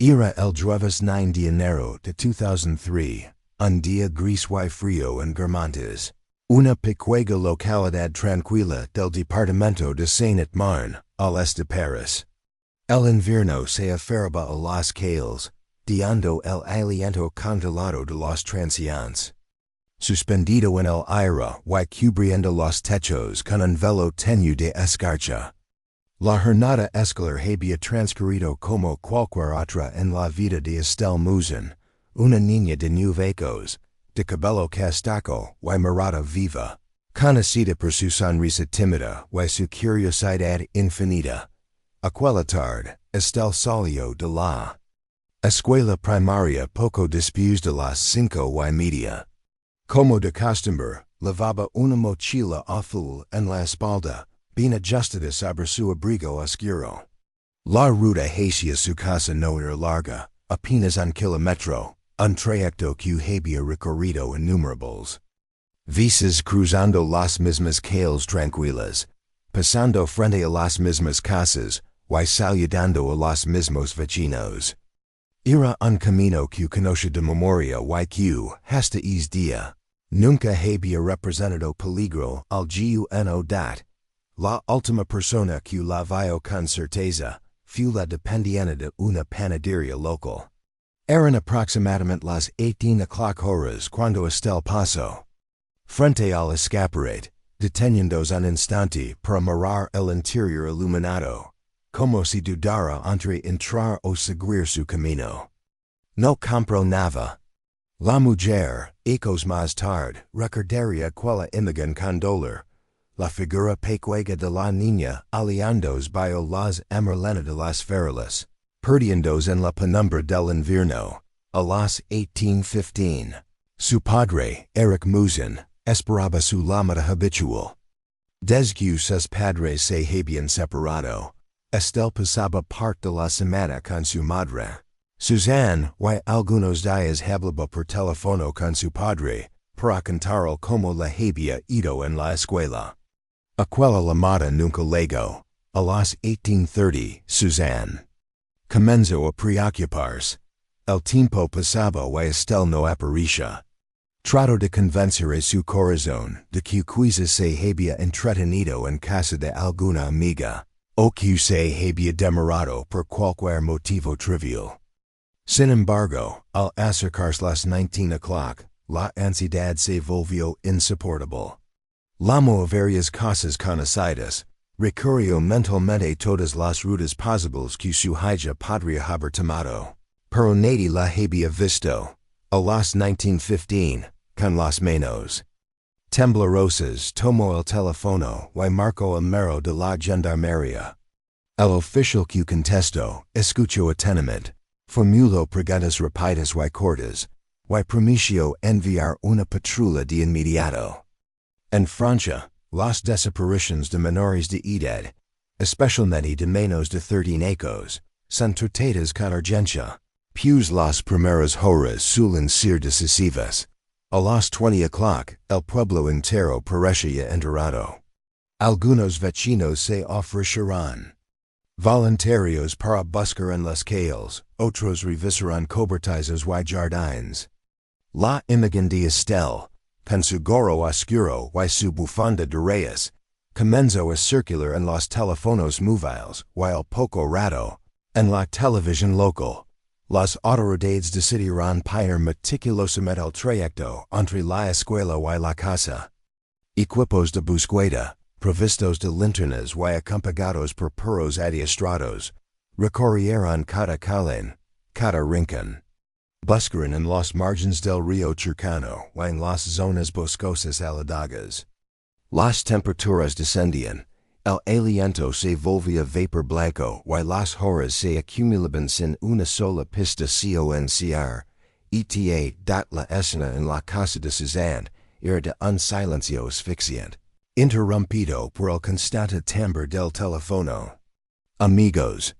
Era el jueves 9 de enero de 2003, un día gris y frío en Guermantes, una pequeña localidad tranquila del departamento de Seine-et-Marne, al este de París. El invierno se aferraba a las calles, dando el aliento congelado de los transeúntes. Suspendido en el aire y cubriendo los techos con un velo tenue de escarcha. La jornada escolar había transcurrido como cualquier otra en la vida de Estelle Mouzin, una niña de 9 años, de cabello castaco y mirada viva, conocida por su sonrisa tímida y su curiosidad infinita. Aquella tarde, Estelle salió de la escuela primaria poco después de las 5:30. Como de costumbre, llevaba una mochila azul en la espalda, bien ajustada sobre su abrigo oscuro. La ruta hacia su casa no era larga, apenas un kilómetro, un trayecto que había recorrido innumerables veces cruzando las mismas calles tranquilas, pasando frente a las mismas casas, y saludando a los mismos vecinos. Era un camino que conoce de memoria y que, hasta ese día, nunca había representado peligro alguno dat. La última persona que la vio con certeza fue la dependiente de una panadería local. Eran aproximadamente las 18 horas cuando Estelle pasó frente al escaparate, deteniéndose un instante para mirar el interior iluminado, como si dudara entre entrar o seguir su camino. No compró nada. La mujer, ecos más tarde, recordaría aquella imagen con dolor. La figura pequeña de la niña aliándose bajo las emerlenas de las farolas, perdiéndose en la penumbra del invierno, a las 18:15. Su padre, Estelle Mouzin, esperaba su llamada habitual. Desde que sus padres se habían separado, Estelle pasaba parte de la semana con su madre. Suzanne y algunos días hablaba por teléfono con su padre, para contarle cómo le había ido en la escuela. Aquella llamada nunca llegó. A las 18:30, Suzanne comenzó a preocuparse. El tiempo pasaba y Estelle no aparecía. Trató de convencer a su corazón de que quizás se había entretenido en casa de alguna amiga, o que se había demorado por cualquier motivo trivial. Sin embargo, al acercarse las 19 o'clock, la ansiedad se volvió insoportable. Llamó a varias casas conocidas, recorrió mentalmente todas las rutas posibles que su hija podría haber tomado, pero nadie la había visto. A las 19:15, con las manos temblorosas, tomó el teléfono y marcó el número de la gendarmería. El oficial que contestó escuchó atentamente, formuló preguntas rápidas y cortas, y prometió enviar una patrulla de inmediato. En Francia, las desapariciones de menores de edad, especialmente de menos de 13 años, son tratadas con urgencia, pues las primeras horas suelen ser decisivas. A las 20 o'clock, el pueblo entero parecía enterado. Algunos vecinos se ofrecerán voluntarios para buscar en las calles, otros revisarán cobertizos y jardines. La imagen de Estelle, con su gorro oscuro y su bufanda de rayas, comenzó a circular en los teléfonos móviles y al poco rato, en la televisión local. Las autoridades decidieron pair meticulosamente el trayecto entre la escuela y la casa. Equipos de búsqueda, provistos de linternas y acompañados por perros adiestrados, recorrieron cada calén, cada rincón. Buscaron en los márgenes del río cercano y en las zonas boscosas aledadas. Las temperaturas descendían, el aliento se volvía vapor blanco y las horas se acumulaban sin una sola pista concr. La escena en la casa de Suzanne era de un silencio asfixiante, interrumpido por el constante timbre del teléfono. Amigos,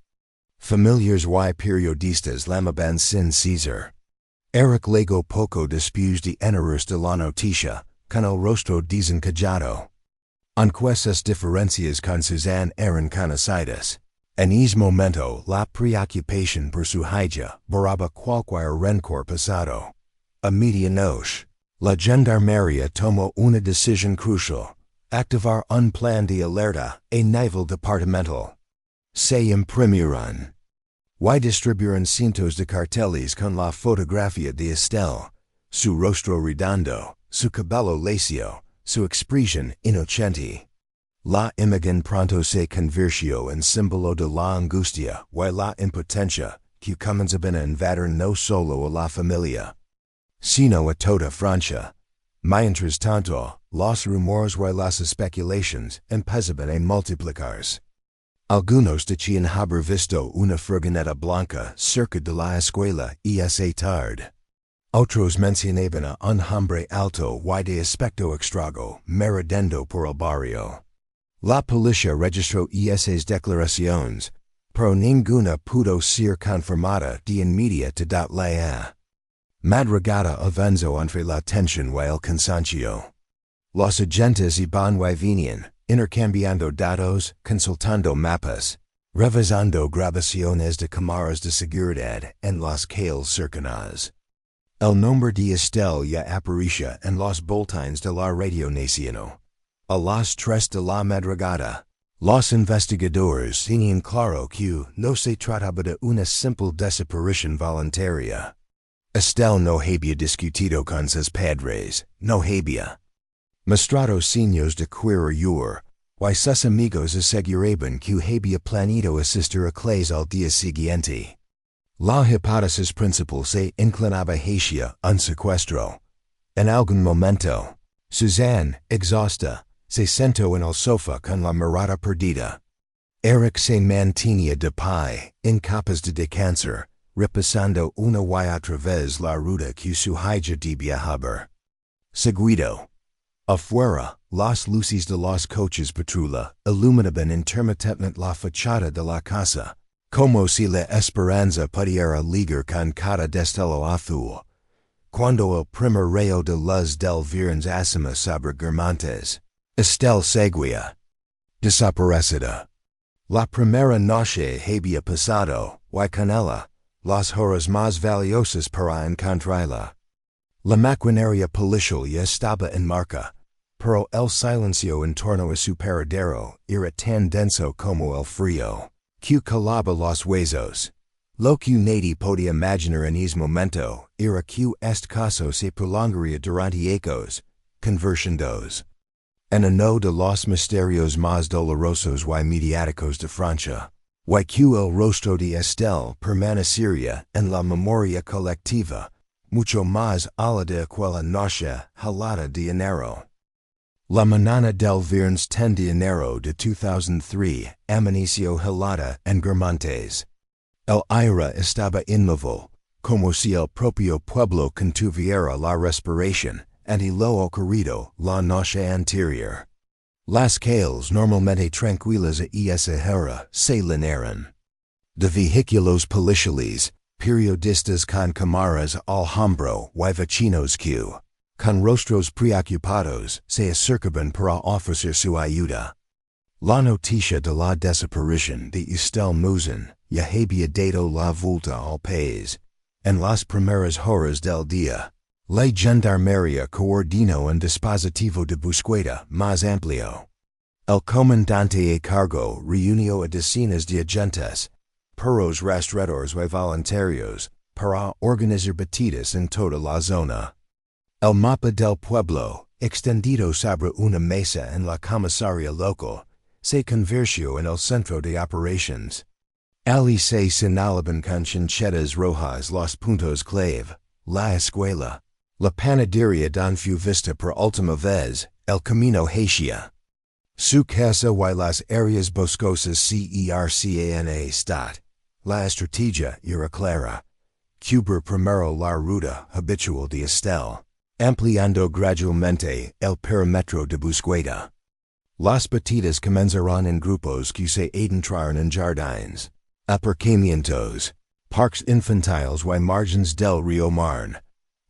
familiares y periodistas llamaban sin cesar. Eric legó poco después de enterarse de la noticia, con el rostro desencajado. Aunque esas diferencias con Suzanne eran conocidas, En ese momento la preocupación por su hija borraba cualquier rencor pasado. A medianoche, la gendarmería tomó una decisión crucial: activar un plan de alerta a nivel departamental. Se imprimieron y distribuyeron cientos de carteles con la fotografía de Estelle, su rostro redondo, su cabello lacio, su expresión inocente. La imagen pronto se convirtió en símbolo de la angustia y la impotencia que comenzaban a invadir no solo a la familia, sino a toda Francia. Mientras tanto, los rumores y las especulaciones empezaban a multiplicarse. Algunos decían haber visto una furgoneta blanca cerca de la escuela esa tarde. Otros mencionaban a un hombre alto y de aspecto extraño merodeando por el barrio. La policía registró esas declaraciones, pero ninguna pudo ser confirmada de inmediato. La madrugada avanzó entre la tensión y el cansancio. Los agentes iban y venían, intercambiando datos, consultando mapas, revisando grabaciones de cámaras de seguridad en las calles cercanas. El nombre de Estelle ya aparecía en los boletines de la radio nacional. A las 3 de la madrugada, los investigadores tenían claro que no se trataba de una simple desaparición voluntaria. Estelle no había discutido con sus padres, no había mostrado signos de querella, y sus amigos aseguraban que había planeado asistir a clase al día siguiente. La hipótesis principal se inclinaba hacia un secuestro. En algún momento, Suzanne, exhausta, se sentó en el sofá con la mirada perdida. Eric se mantenía de pie, incapaz de descansar, repasando una y otra vez la ruta que su hija debía haber seguido. Afuera, las luces de los coches patrulla iluminaban intermitentemente la fachada de la casa, como si la esperanza pudiera ligar con cada destello azul. Cuando el primer rayo de luz del viernes asoma sobre Guermantes, Estelle seguía desaparecida. La primera noche había pasado, y con ella, las horas más valiosas para encontrarla. La maquinaria policial ya estaba en marcha, pero el silencio en torno a su paradero era tan denso como el frío, que calaba los huesos. Lo que nadie podía imaginar en ese momento era que este caso se prolongaría durante años, convirtiéndose en uno de los misterios más dolorosos y mediáticos de Francia, y que el rostro de Estelle permanecería en la memoria colectiva, mucho más allá de aquella noche helada de enero. La mañana del viernes 10 de enero de 2003 amaneció helada en Guermantes. El aire estaba inmóvil, como si el propio pueblo contuviera la respiración ante lo ocurrido la noche anterior. Las calles normalmente tranquilas a esa hora se llenaron de vehículos policiales, periodistas con cámaras al hombro y vecinos que, con rostros preocupados, se acercaban para ofrecer su ayuda. La noticia de la desaparición de Estelle Mouzin ya había dado la vuelta al país. En las primeras horas del día, la gendarmería coordinó un dispositivo de búsqueda más amplio. El comandante a cargo reunió a decenas de agentes, perros rastreadores y voluntarios, para organizar batidas en toda la zona. El mapa del pueblo, extendido sobre una mesa en la comisaría local, se convirtió en el centro de operaciones. Allí se señalaban con chinchetas rojas los puntos clave: la escuela, la panadería donde fue vista por última vez, el camino hacia su casa y las áreas boscosas cercana stat. La estrategia era clara: cubrir primero la ruta habitual de Estelle, ampliando gradualmente el perímetro de búsqueda. Las batidas comenzaron en grupos que se adentraron en jardines, aparcamientos, parques infantiles y margens del río Marne.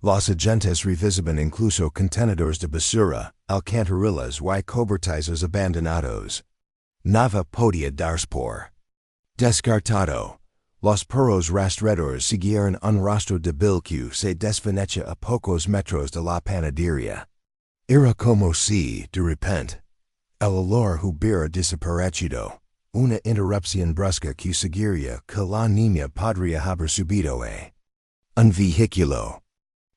Los agentes revisaban incluso contenedores de basura, alcantarillas y cobertizos abandonados. Nada podía darse por Descartado. Los perros rastreadores siguieron un rastro débil que se desvaneció a pocos metros de la panadería. Era como si, de repente, el olor hubiera desaparecido. Una interrupción brusca que sugería que la niña podría haber subido a un vehículo.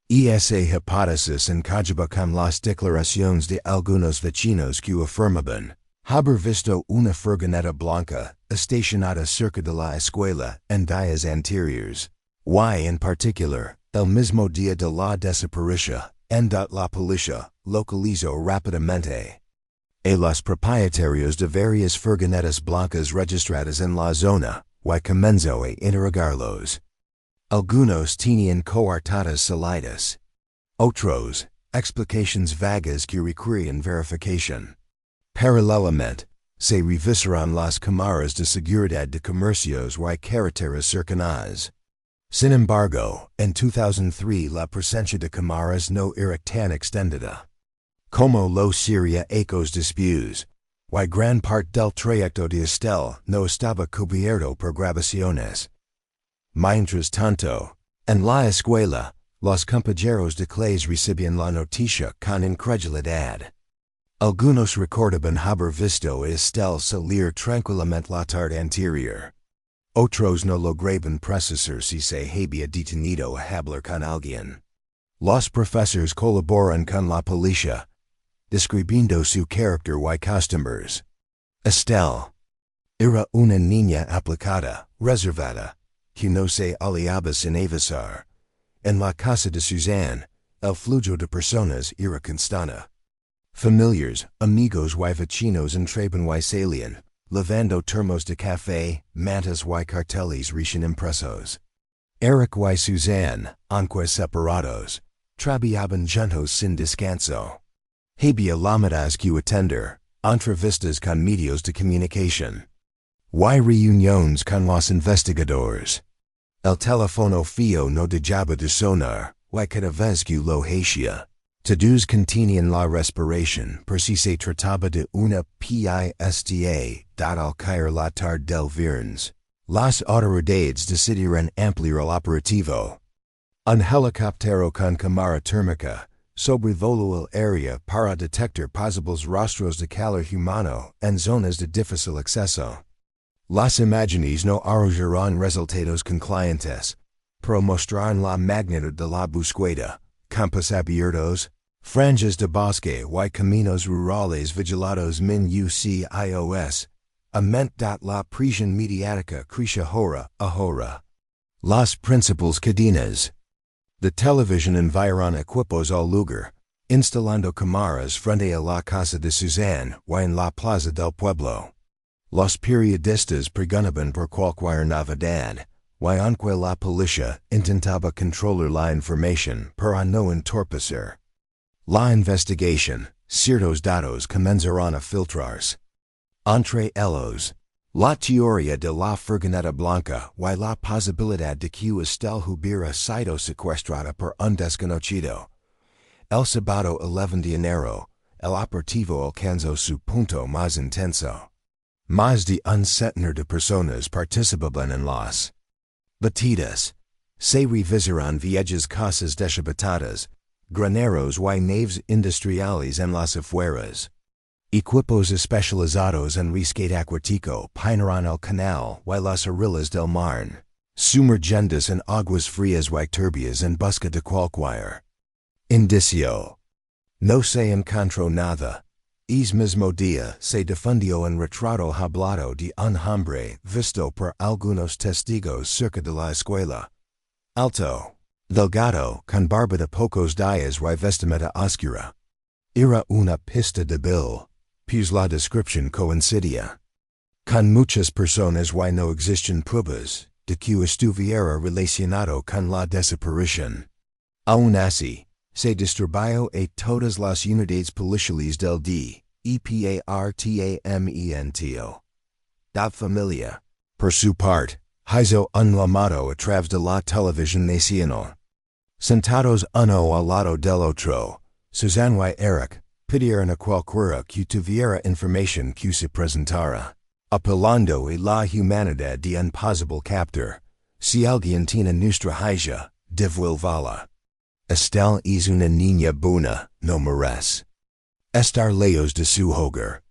Esa hipótesis encajaba con las declaraciones de algunos vecinos que afirmaban haber visto una furgoneta blanca estacionada cerca de la escuela en días anteriores, y en particular, el mismo día de la desaparición, en que la policía localizó rápidamente a los propietarios de varias furgonetas blancas registradas en la zona, y comenzó a interrogarlos. Algunos tenían coartadas salidas. Otros, explicaciones vagas que requerían verificación. Paralelamente, se revisaron las cámaras de seguridad de comercios y carreteras cercanas. Sin embargo, en 2003 la presencia de cámaras no era tan extendida como lo sería hechos después, y gran parte del trayecto de Estelle no estaba cubierto por grabaciones. Mientras tanto, en la escuela, los compañeros de clase recibían la noticia con incredulidad. Algunos recordaban haber visto a Estelle salir tranquilamente la tarde anterior. Otros no lograban precisar si se había detenido a hablar con alguien. Los profesores colaboran con la policía, describiendo su carácter y costumbres. Estelle era una niña aplicada, reservada, que no se aliaba sin avisar. En la casa de Suzanne, el flujo de personas era constante. Familiars, amigos y vecinos entraban y salían, lavando termos de café, mantas y carteles recién impresos. Eric y Suzanne, aunque separados, trabajaban juntos sin descanso. Había llamadas que atender, entrevistas con medios de comunicación, y reuniones con los investigadores. El teléfono fijo no dejaba de sonar, y cada vez que lo hacía, todos contenían la respiración por si se trataba de una pista al caer la tarde del viernes. Las autoridades decidieron ampliar el operativo. Un helicóptero con cámara térmica sobrevoló el área para detectar posibles rastros de calor humano en zonas de difícil acceso. Las imágenes no arrojaron resultados concluyentes, pero mostraron la magnitud de la búsqueda, campos abiertos, franjas de bosque y caminos rurales vigilados min UCIOS, aument la presión mediática crecía hora a hora. Las principales cadenas de televisión enviaron equipos al lugar, instalando cámaras frente a la casa de Suzanne y en la plaza del pueblo. Los periodistas preguntaban por cualquier novedad, y aunque la policía intentaba controlar la información para no entorpecer la investigación, ciertos datos comenzaron a filtrarse. Entre ellos, la teoría de la furgoneta blanca y la posibilidad de que Estelle hubiera sido secuestrada por un desconocido. El sábado 11 de enero, el operativo alcanzó su punto más intenso. Más de un centenar de personas participaban en las batidas. Se revisaron viejas casas deshabitadas, graneros y naves industriales en las afueras. Equipos especializados en rescate acuático peinaron el canal y las orillas del mar, sumergiéndose en aguas frías y turbias en busca de cualquier indicio. No se encontró nada. Ese mismo día se difundió un retrato hablado de un hombre visto por algunos testigos cerca de la escuela. Alto, delgado, con barba de pocos días y vestimenta oscura. Era una pista débil, pues la descripción coincidía con muchas personas y no existen pruebas de que estuviera relacionado con la desaparición. Aún así, se distribuyó a todas las unidades policiales del departamento de familia. Por su parte, hizo un llamado a través de la televisión nacional. Sentados uno al lado del otro, Suzanne y Eric pidieron a cualquiera que tuviera información que se presentara. Apelando y la humanidad de un posible captor. Si alguien tiene nuestra hija, devuélvala. Estelle es una niña buena, no merece estar lejos de su hogar.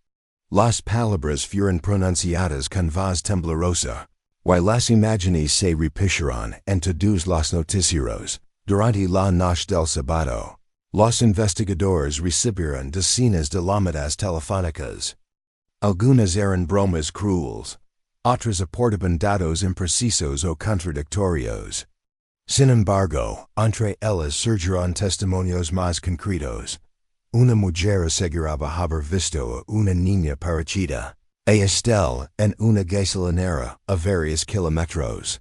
Las palabras fueron pronunciadas con voz temblorosa, y las imágenes se repitieron en todos los noticieros. Durante la noche del sábado, los investigadores recibieron decenas de llamadas telefónicas. Algunas eran bromas crueles, otras aportaban datos imprecisos o contradictorios. Sin embargo, entre ellas surgieron testimonios más concretos. Una mujer aseguraba haber visto a una niña parecida a Estelle en una gasolinera a varios kilómetros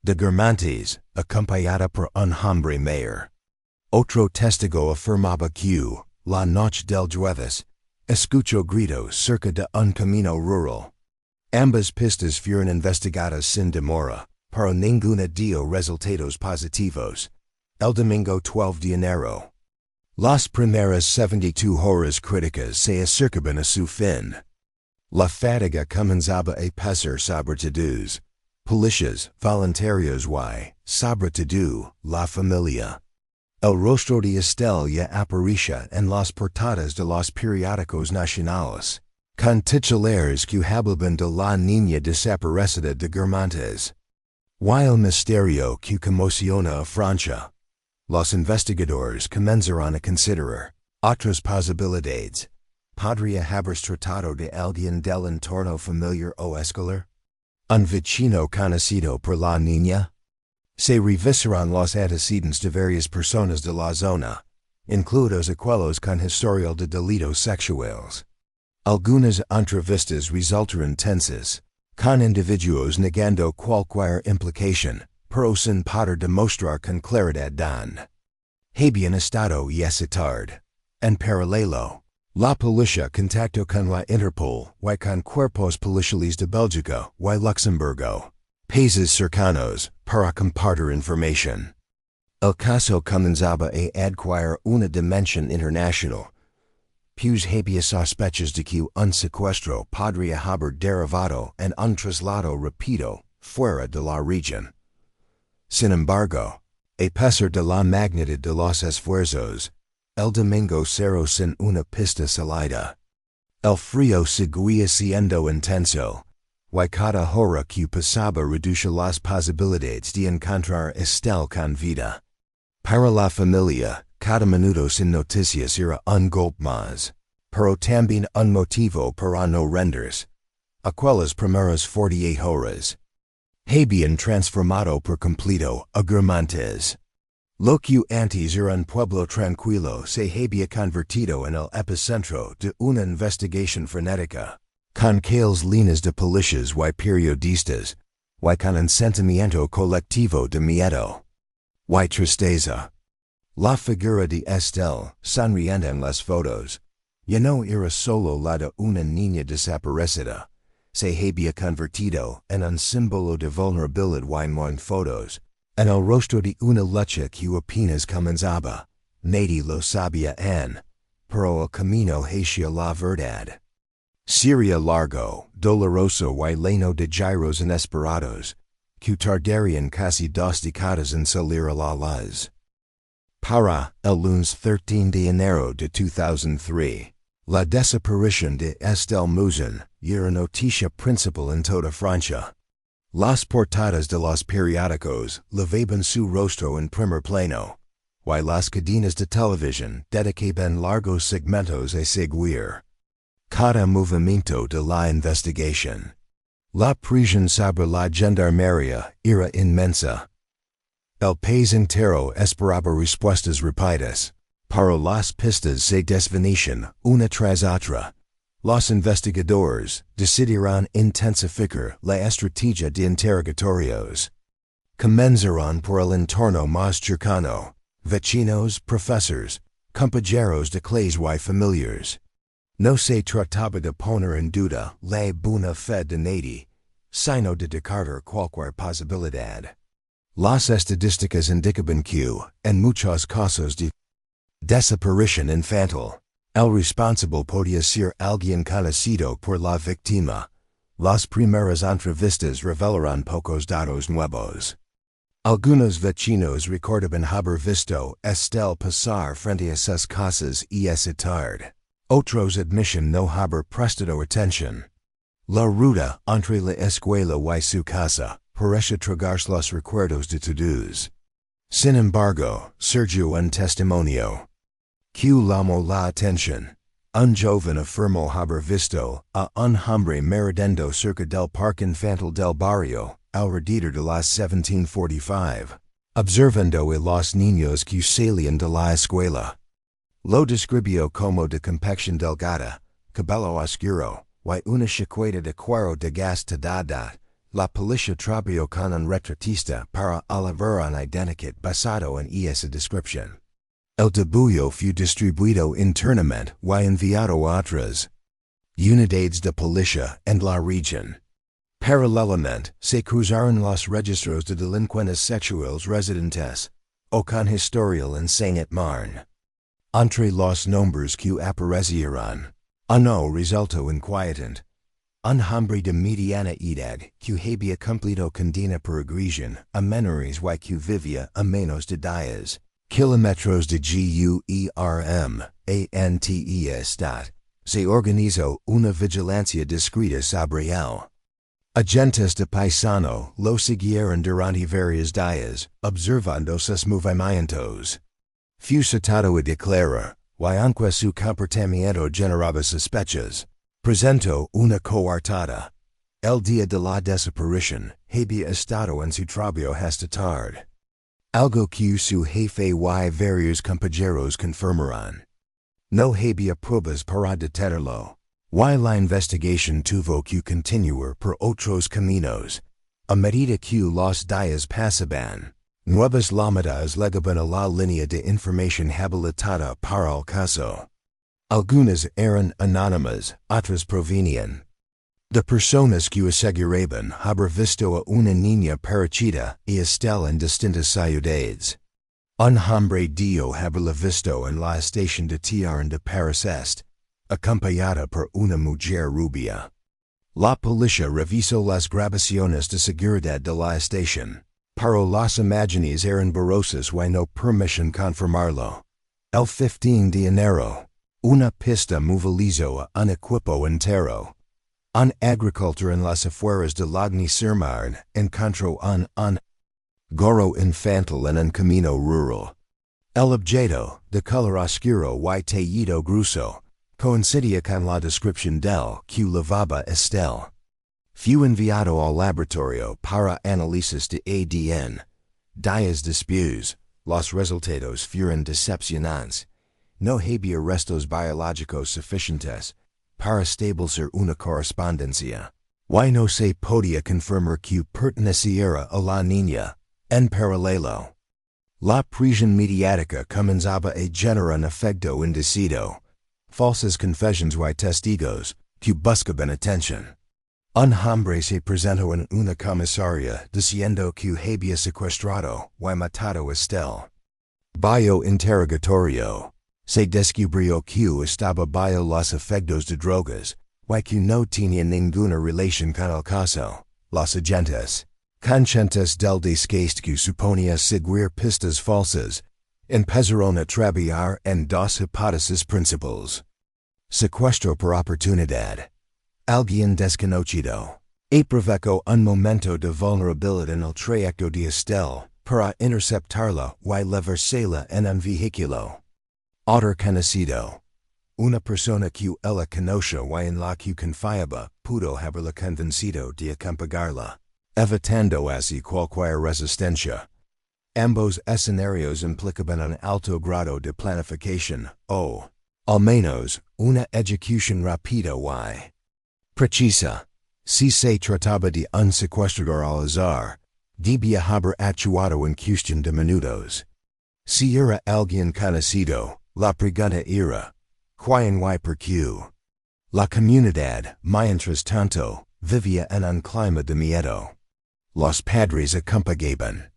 de Guermantes, acompañada por un hombre mayor. Otro testigo afirmaba que, la noche del jueves, escuchó gritos cerca de un camino rural. Ambas pistas fueron investigadas sin demora, pero ninguna dio resultados positivos. El domingo 12 de enero. Las primeras 72 horas críticas se acercaban a su fin. La fatiga comenzaba a pesar sobre todos, policías, voluntarios y, sobre todo, la familia. El rostro de Estelle ya aparecía en las portadas de los periódicos nacionales, con titulares que hablaban de la niña desaparecida de Guermantes. Y el misterio que conmociona a Francia. Los investigadores comenzaron a considerar otras posibilidades. ¿Podría haber tratado de alguien del entorno familiar o escolar? ¿Un vecino conocido por la niña? Se revisaron los antecedentes de varias personas de la zona, incluidos aquellos con historial de delitos sexuales. Algunas entrevistas resultaron tensas, con individuos negando cualquier implicación, pero sin poder demostrar con claridad dónde habían estado esa tarde. En paralelo, la policía contactó con la Interpol y con cuerpos policiales de Bélgica y Luxemburgo, países cercanos, para compartir información. El caso comenzaba a adquirir una dimensión internacional, pues había sospechas de que un secuestro podría haber derivado en un traslado rápido fuera de la región. Sin embargo, a pesar de la magnitud de los esfuerzos, el domingo cerró sin una pista salida. El frío seguía siendo intenso, y cada hora que pasaba reducía las posibilidades de encontrar a Estelle con vida. Para la familia, cada minuto sin noticias era un golpe más, pero también un motivo para no rendirse. Aquellas primeras 48 horas habían transformado por completo a Guermantes. Lo que antes era un pueblo tranquilo se había convertido en el epicentro de una investigación frenética, con calles líneas de policías y periodistas, y con un sentimiento colectivo de miedo y tristeza. La figura de Estelle, sonriendo en las fotos, ya no era solo la de una niña desaparecida. Se había convertido en un símbolo de vulnerabilidad y en fotos, en el rostro de una lucha que apenas comenzaba. Nadie lo sabía pero el camino hacia la verdad sería largo, doloroso y lleno de giros inesperados, que tardarían casi 2 décadas en salir a la luz. Para el lunes 13 de enero de 2003. La desaparición de Estelle Mouzin era noticia principal en toda Francia. Las portadas de los periódicos levaban su rostro en primer plano, y las cadenas de televisión dedicaban largos segmentos a seguir cada movimiento de la investigación. La presión sobre la gendarmería era inmensa. El país entero esperaba respuestas rápidas. Pero las pistas se desvanecían una tras otra. Los investigadores decidieron intensificar la estrategia de interrogatorios. Comenzaron por el entorno más cercano, vecinos, profesores, compañeros de clase y familiares. No se trataba de poner en duda la buena fe de nadie, sino de descartar cualquier posibilidad. Las estadísticas indicaban que, en muchos casos de desaparición infantil, el responsable podía ser alguien conocido por la víctima, Las primeras entrevistas revelaron pocos datos nuevos. Algunos vecinos recordaban haber visto Estelle pasar frente a sus casas y esa tarde. Otros admiten no haber prestado atención. La ruta entre la escuela y su casa parece tragarse los recuerdos de todos. Sin embargo, surgió un testimonio que llamó la atención. Un joven afirmó haber visto a un hombre merodeando cerca del parque infantil del barrio, alrededor de las 17:45, observando a los niños que salían de la escuela. Lo describió como de complexión delgada, cabello oscuro, y una chaqueta de cuero de gastada. La policía trabajó con un retratista para alabar una identidad basado en esa descripción. El dibujo fue distribuido internamente y enviado a otras unidades de policía en la región. Paralelamente, se cruzaron los registros de delincuentes sexuales residentes, o con historial en Saint-Marne. Entre los nombres que aparecieron, uno resultó inquietante. Un hombre de mediana edad que había cumplido condena por agresión a menores y que vivía a menos de 10 kilómetros de Guermantes. Se organizó una vigilancia discreta sobre él. Agentes de paisano lo siguieron durante varios días, observando sus movimientos. Fue citado a declarar, y aunque su comportamiento generaba sospechas, presentó una coartada. El día de la desaparición, había estado en su trabajo hasta tarde. Algo que su jefe y varios compañeros confirmaron. No había pruebas para detenerlo, y la investigación tuvo que continuar por otros caminos. A medida que los días pasaban, nuevas llamadas llegaban a la línea de información habilitada para el caso. Algunas eran anónimas, otras provenían de personas que aseguraban haber visto a una niña parecida a Estelle en distintas ciudades. Un hombre dijo haberla visto en la estación de tren de Paris Este, acompañada por una mujer rubia. La policía revisó las grabaciones de seguridad de la estación, pero las imágenes eran borrosas y no permitieron confirmarlo. El 15 de enero, una pista movilizó a un equipo entero. Un agricultor en las afueras de Lagny-sur-Marne encontró un gorro infantil en un camino rural. El objeto, de color oscuro y tejido grueso, coincidía con la descripción del que llevaba Estelle. Fue enviado al laboratorio para análisis de ADN. Días después, los resultados fueron decepcionantes. No había restos biológicos suficientes para establecer una correspondencia. Y no se podía confirmar que perteneciera a la niña. En paralelo, la presión mediática comenzaba a generar un efecto indeciso. Falsas confesiones y testigos que buscaban atención. Un hombre se presentó en una comisaría diciendo que había secuestrado y matado a Estelle. Bajo interrogatorio, se descubrió que estaba bajo los efectos de drogas y que no tenía ninguna relación con el caso. Los agentes, conscientes del desgaste que suponía seguir pistas falsas, empezaron a trabajar en dos hipótesis principales. Secuestro por oportunidad. Alguien desconocido aprovechó un momento de vulnerabilidad en el trayecto de Estelle para interceptarla y llevársela en un vehículo. Otro conocido. Una persona que ella conoce y en la que confiaba pudo haberla convencido de acompañarla, evitando así cualquier resistencia. Ambos escenarios implicaban un alto grado de planificación o, al menos, una ejecución rápida y precisa. Si se trataba de un secuestrador al azar, debía haber actuado en cuestión de minutos. Si era alguien conocido, la pregunta era, ¿quién y por qué? La comunidad, mientras tanto, vivía en un clima de miedo. Los padres acompañaban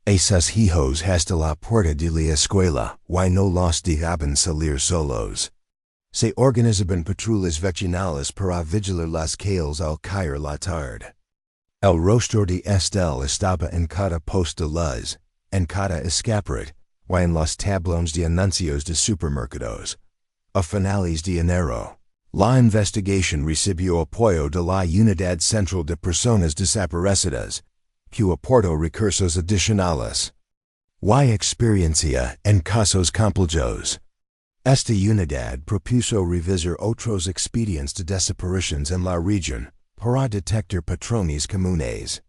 a sus hijos hasta la puerta de la escuela y no los dejaban salir solos. Se organizaban patrullas vecinales para vigilar las calles al caer la tarde. El rostro de Estelle estaba en cada post de luz, en cada escaparate, y en los tablones de anuncios de supermercados. A finales de enero, la investigación recibió apoyo de la Unidad Central de Personas Desaparecidas, que aportó recursos adicionales. Y experiencia en casos complejos. Esta unidad propuso revisar otros expedientes de desapariciones en la región para detectar patrones comunes.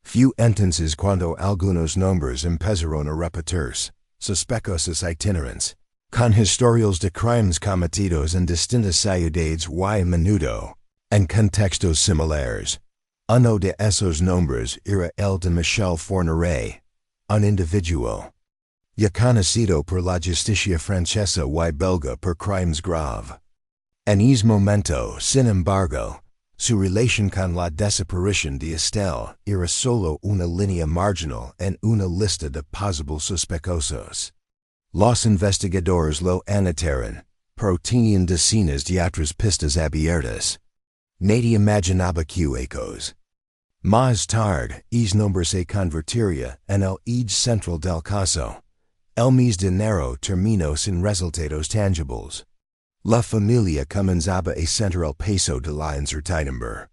Fue entonces cuando algunos nombres empezaron a repetirse, sospechosos itinerantes, con historiales de crímenes cometidos en distintas ciudades y menudo, en contextos similares. Uno de esos nombres era el de Michel Fourniret, un individuo ya conocido por la justicia francesa y belga por crímenes graves. En ese momento, sin embargo, su relación con la desaparición de Estelle era solo una línea marginal en una lista de posibles sospechosos. Los investigadores lo anotaron, pero tenían decenas de otras pistas abiertas. Nadie imaginaba que ecos. Más tarde, ese nombre se convertiría en el eje central del caso. El mes de enero terminó sin resultados tangibles. La familia comenzaba a sentir el peso de la incertidumbre.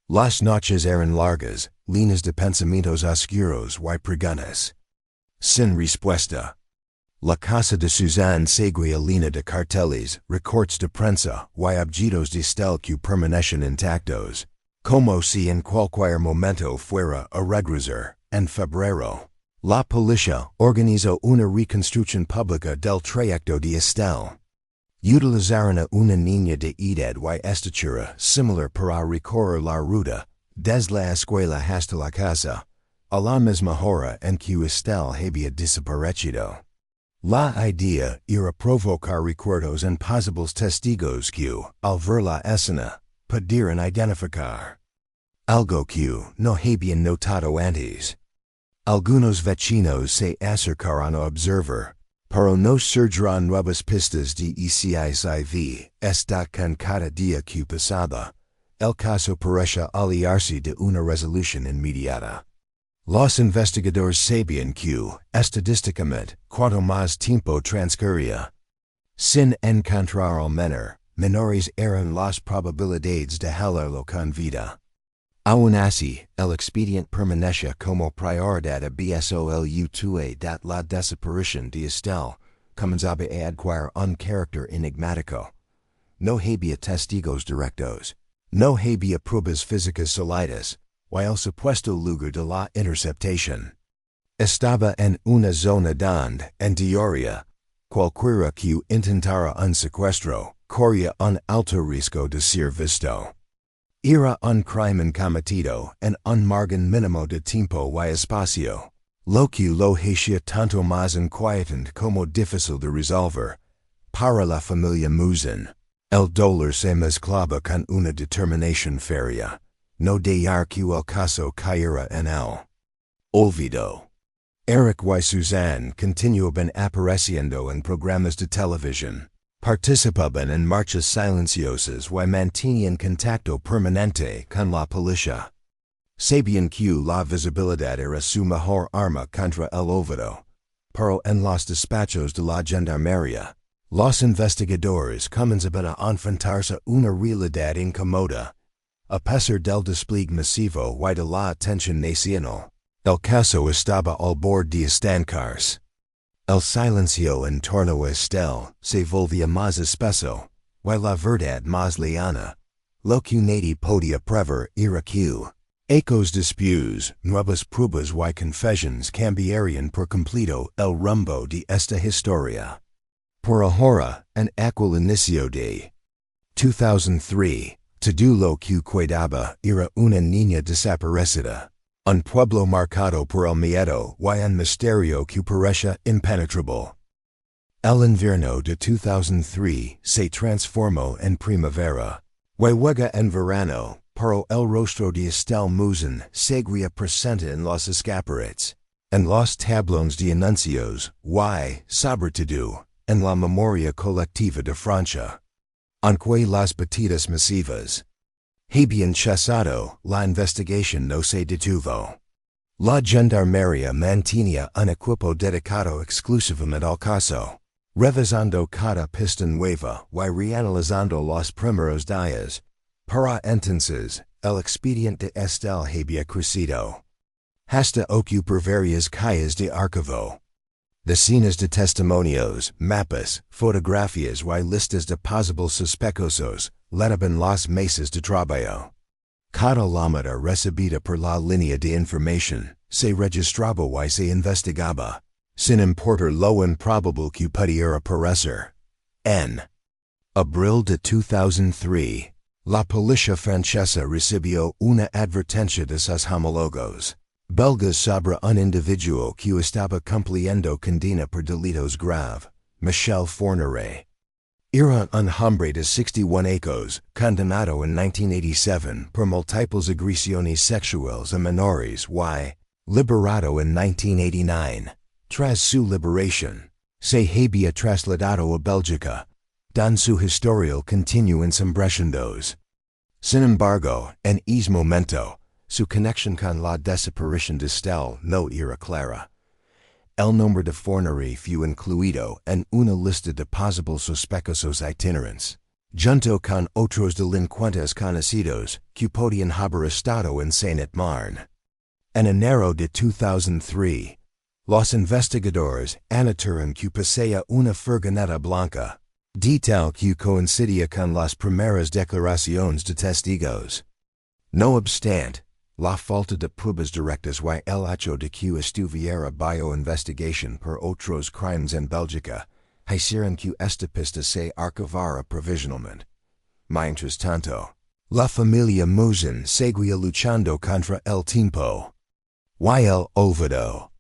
Las noches eran largas, llenas de pensamientos oscuros y preguntas. Sin respuesta. La casa de Suzanne seguía llena de carteles, recortes de prensa y objetos de Estelle que permanecen intactos, como si en cualquier momento fuera a regresar. En febrero, la policía organizó una reconstrucción pública del trayecto de Estelle. Utilizaron a una niña de edad y estatura similar para recorrer la ruta, desde la escuela hasta la casa, a la misma hora en que Estelle había desaparecido. La idea era provocar recuerdos en posibles testigos que, al ver la escena, pudieran identificar algo que no habían notado antes. Algunos vecinos se acercaron a observar, pero no surgieron nuevas pistas de ECICV. Está con cada día que pasaba, el caso parecía aliarse de una resolución inmediata. Los investigadores sabían que, estadísticamente, cuanto más tiempo transcurría, sin encontrar al menores eran las probabilidades de hallarlo con vida. Aún así, el expediente permanecía como prioridad absoluta. La desaparición de Estelle comenzaba a adquirir un carácter enigmático. No había testigos directos, no había pruebas físicas sólidas, y el supuesto lugar de la interceptación estaba en una zona donde, en teoría, cualquiera que intentara un secuestro corría un alto riesgo de ser visto. Era un crimen cometido en un margen mínimo de tiempo y espacio, lo que lo hacía tanto más inquietante como difícil de resolver. Para la familia Mouzin, el dolor se mezclaba con una determinación férrea, no dejar que el caso cayera en el olvido. Eric y Suzanne continuaban apareciendo en programas de televisión, participaban en marchas silenciosas y mantenían contacto permanente con la policía. Sabían que la visibilidad era su mejor arma contra el olvido, pero en los despachos de la gendarmería, los investigadores comenzaban a enfrentarse una realidad incómoda. A pesar del despliegue masivo y de la atención nacional, el caso estaba al borde de estancarse. El silencio en torno a Estelle se volvía más espeso, y la verdad más lejana. Lo que nadie podía prever era que ecos después, nuevas pruebas y confesiones cambiarían por completo el rumbo de esta historia. Por ahora, en aquel inicio de 2003, todo lo que quedaba era una niña desaparecida. Un pueblo marcado por el miedo y un misterio que parecía impenetrable. El invierno de 2003 se transformó en primavera. Y luego en verano, pero el rostro de Estelle Mouzin seguía presente en los escaparates, en los tablones de anuncios y, sobre todo, en la memoria colectiva de Francia. Aunque las batidas masivas habían cesado, la investigación no se detuvo. La gendarmería mantenía un equipo dedicado exclusivamente al caso, revisando cada pista nueva y reanalizando los primeros días. Para entonces, el expediente de Estelle había crecido hasta ocupar varias calles de archivo. Decenas de testimonios, mapas, fotografías y listas de posibles sospechosos llenaban los meses de trabajo. Cada llamada recibida por la línea de información se registraba y se investigaba, sin importar lo improbable que pudiera parecer. En abril de 2003, la policía francesa recibió una advertencia de sus homólogos belgas sobre un individuo que estaba cumpliendo condena por delitos graves, Michel Fourniret. Era un hombre de 61 años, condenado en 1987 por múltiples agresiones sexuales a menores y liberado en 1989. Tras su liberación, se había trasladado a Bélgica, donde su historial continúa ensombreciéndose. Sin embargo, en ese momento, su conexión con la desaparición de Estelle no era clara. El nombre de Fourniret fue incluido en una lista de posibles sospechosos itinerantes, junto con otros delincuentes conocidos que podían haber estado en Saint-Marne. En enero de 2003, los investigadores anotaron que poseía una furgoneta blanca, detalle que coincidía con las primeras declaraciones de testigos. No obstante, la falta de pruebas directas y el hecho de que estuviera bajo investigación por otros crímenes en Bélgica hicieron que esta pista se archivara provisionalmente. Mientras tanto, la familia Mouzin seguía luchando contra el tiempo. Y el olvido.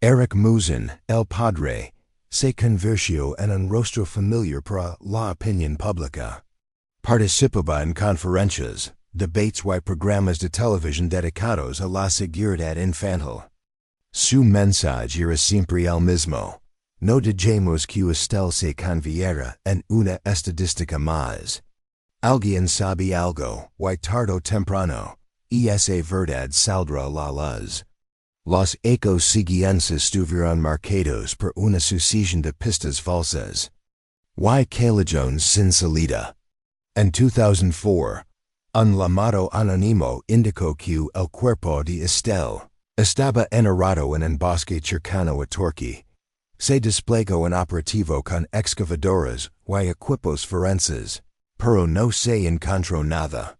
Eric Mouzin, el padre, se convirtió en un rostro familiar para la opinión pública. Participaba en conferencias, debates y programas de televisión dedicados a la seguridad infantil. Su mensaje era siempre el mismo: no dejemos que Estelle se convirtiera en una estadística más. Alguien sabe algo, y tarde o temprano, esa verdad saldrá a la luz. Los ecos siguientes estuvieron marcados por una sucesión de pistas falsas y callejones sin salida. En 2004, un llamado anónimo indicó que el cuerpo de Estelle estaba enterrado en un bosque cercano a Torquay. Se desplegó un operativo con excavadoras y equipos forenses, pero no se encontró nada.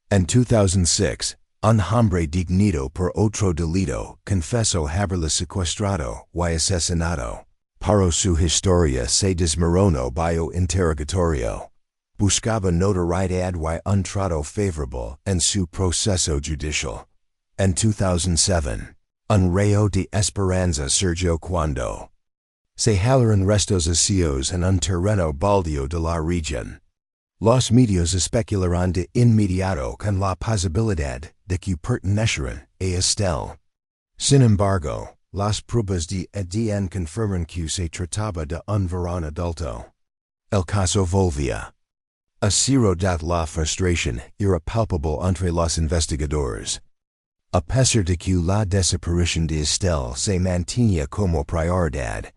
En 2006, un hombre detenido por otro delito confesó haberla secuestrado y asesinado, pero su historia se desmoronó bajo interrogatorio. Buscaba notoriedad y un trato favorable en su proceso judicial. En 2007, un rayo de esperanza surgió cuando se hallaron restos óseos en un terreno baldío de la región. Los medios especularon de inmediato con la posibilidad de que pertenecieran a Estelle. Sin embargo, las pruebas de ADN confirman que se trataba de un varón adulto. El caso volvía a cero. La frustración era palpable entre los investigadores. A pesar de que la desaparición de Estelle se mantenía como prioridad,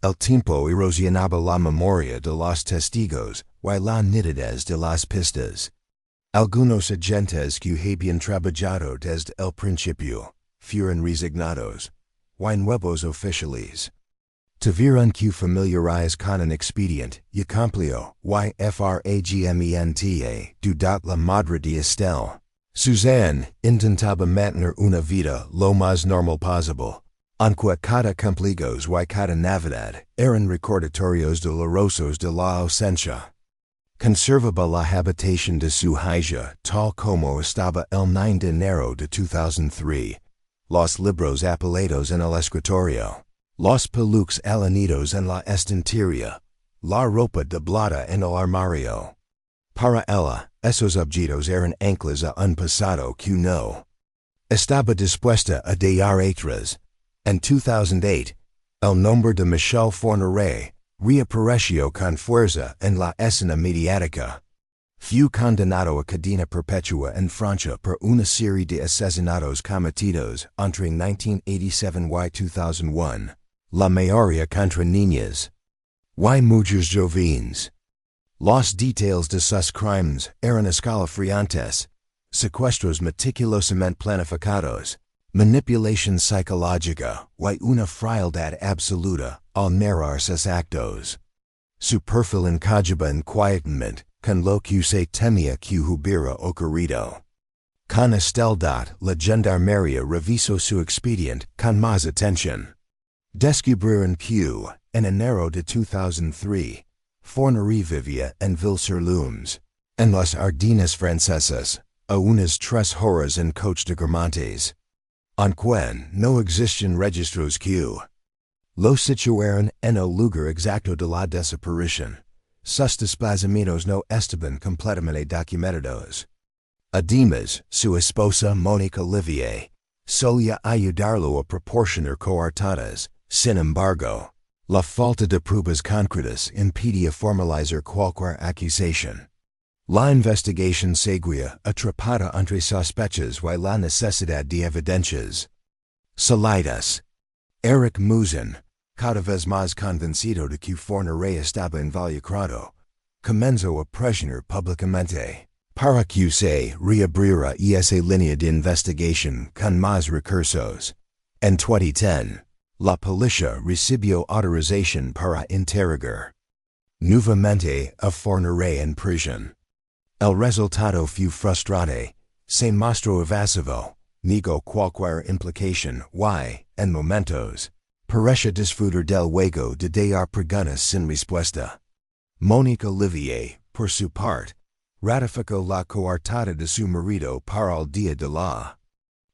el tiempo erosionaba la memoria de los testigos y la nitidez de las pistas. Algunos agentes que habían trabajado desde el principio fueron resignados, y nuevos oficiales tuvieron que familiarizar con un expediente y complejo y fragmenta dudar la madre de Estelle. Suzanne intentaba mantener una vida lo más normal posible, aunque cada cumpleaños y cada Navidad eran recordatorios dolorosos de la ausencia. Conservaba la habitación de su hija tal como estaba el 9 de enero de 2003, los libros apilados en el escritorio, los peluques alanidos en la estantería, la ropa doblada en el armario. Para ella, esos objetos eran anclas a un pasado que no estaba dispuesta a dejar atrás. En 2008, el nombre de Michel Fourniret reapareció con fuerza en la escena mediática, Fu condenado a cadena perpetua en Francia por una serie de asesinatos cometidos entre 1987 y 2001, la mayoría contra niñas y mujeres jóvenes. Los detalles de sus crímenes eran escalofriantes: secuestros meticulosamente planificados, manipulación psicológica y una frialdad absoluta al narrar sus actos. Su perfil encajaba inquietamente con lo que se temía que hubiera ocurrido. Con Estelle, la gendarmería revisó su expediente con más atención. Descubrieron que, en enero de 2003, Fornery vivía en Ville-sur-Loms, en las Ardenas francesas, a unas 3 horas en coche de Guermantes. Aunque no existen registros que lo situaron en el lugar exacto de la desaparición, sus desplazamientos no estaban completamente documentados. Además, su esposa Monique Olivier solía ayudarlo a proporcionar coartadas. Sin embargo, la falta de pruebas concretas impedía formalizar cualquier acusación. La investigación seguía atrapada entre sospechas y la necesidad de evidencias sólidas. Estelle Mouzin, cada vez más convencido de que Fornery estaba involucrado, comenzó a presionar públicamente para que se reabriera esa línea de investigación con más recursos. En 2010, la policía recibió autorización para interrogar nuevamente a Fornery en prisión. El resultado fue frustrante: se mostró evasivo, negó cualquier implicación y, en momentos, parecía disfrutar del juego de dar preguntas sin respuesta. Monique Olivier, por su parte, ratificó la coartada de su marido para el día de la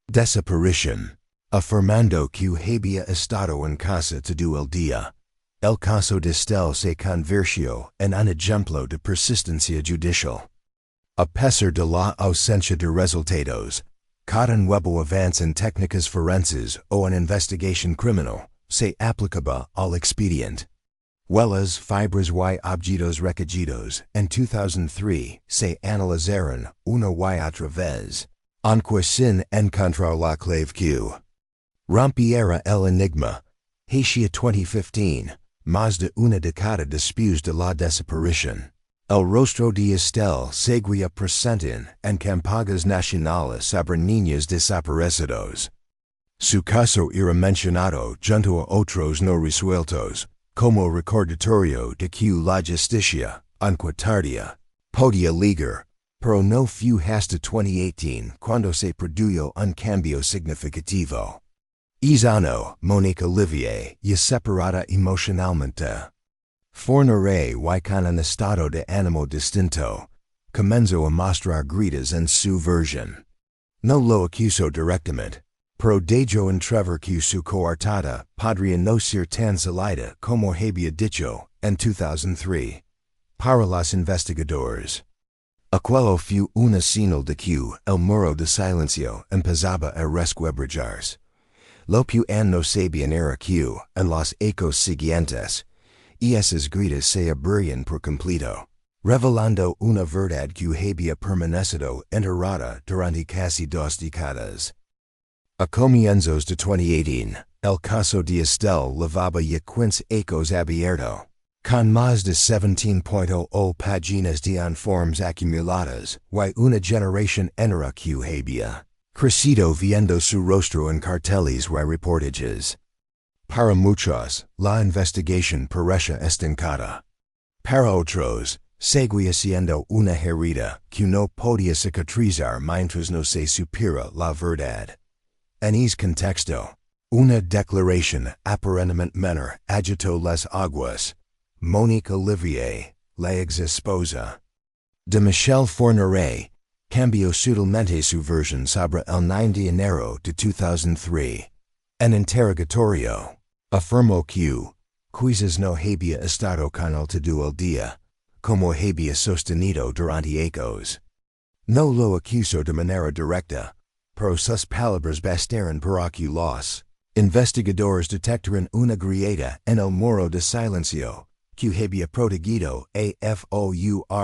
desaparición, afirmando que había estado en casa todo el día. El caso de Estelle se convirtió en un ejemplo de persistencia judicial. A pesar de la ausencia de resultados, cada nuevo avance en técnicas forenses o en investigación criminal se aplicaba al expediente. Las fibras y objetos recogidos en 2003 se analizaron una y otra vez, aunque sin encontrar la clave que rompiera el enigma. Hacia 2015, más de una década después de la desaparición, el rostro de Estelle seguía presente en campañas nacionales sobre niños desaparecidos. Su caso era mencionado junto a otros no resueltos, como recordatorio de que la justicia, aunque tardía, podía llegar, pero no fue hasta 2018 cuando se produjo un cambio significativo. Izano, Monique Olivier, ya separada emocionalmente. Fornery, y con un estado de ánimo distinto, comenzó a mostrar grietas en su versión. No lo acusó directamente, pero dejó entrever que su coartada podría no ser tan sólida como había dicho en 2003. Para los investigadores, aquello fue una señal de que el muro de silencio empezaba a resquebrajarse. Lo que no sabían era que, en los ecos siguientes, esas grietas se abrirían por completo, revelando una verdad que había permanecido enterrada durante casi 2 décadas. A comienzos de 2018, el caso de Estelle llevaba ya 15 ecos abierto, con más de 17.0 páginas de informes acumuladas y una generación entera que había crecido viendo su rostro en carteles y reportajes. Para muchos, la investigación parecía estancada. Para otros, seguía siendo una herida que no podía cicatrizar mientras no se supiera la verdad. En ese contexto, una declaración aparentemente menor agitó las aguas. Monique Olivier, la ex esposa de Michel Fornery, cambió sutilmente su versión sobre el 9 de enero de 2003. En interrogatorio, afirmó que quizás no había estado con él todo el día, como había sostenido durante ecos. No lo acusó de manera directa, pero sus palabras bastaron para que los investigadores detectaran una grieta en el muro de silencio que había protegido a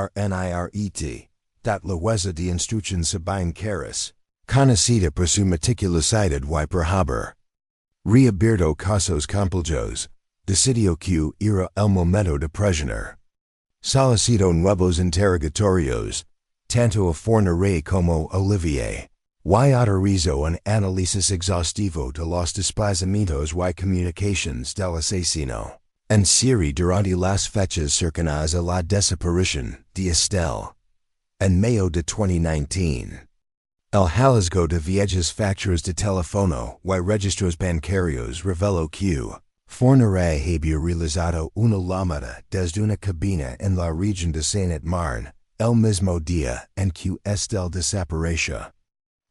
Fornery. La huesa de instrucción sabine caras, conocida por su meticulosidad y por haber reabierto casos complejos, decidió que era el momento de presionar. Solicitó nuevos interrogatorios, tanto a Forneray como a Olivier, y autorizó un análisis exhaustivo de los desplazamientos y comunicaciones del asesino. En serie durante las fechas cercanas a la desaparición de Estelle. En mayo de 2019. El hallazgo de viejas facturas de teléfono y registros bancarios reveló que Forneray había realizado una llamada desde una cabina en la región de Saint-Marne el mismo día en que Estelle desapareció.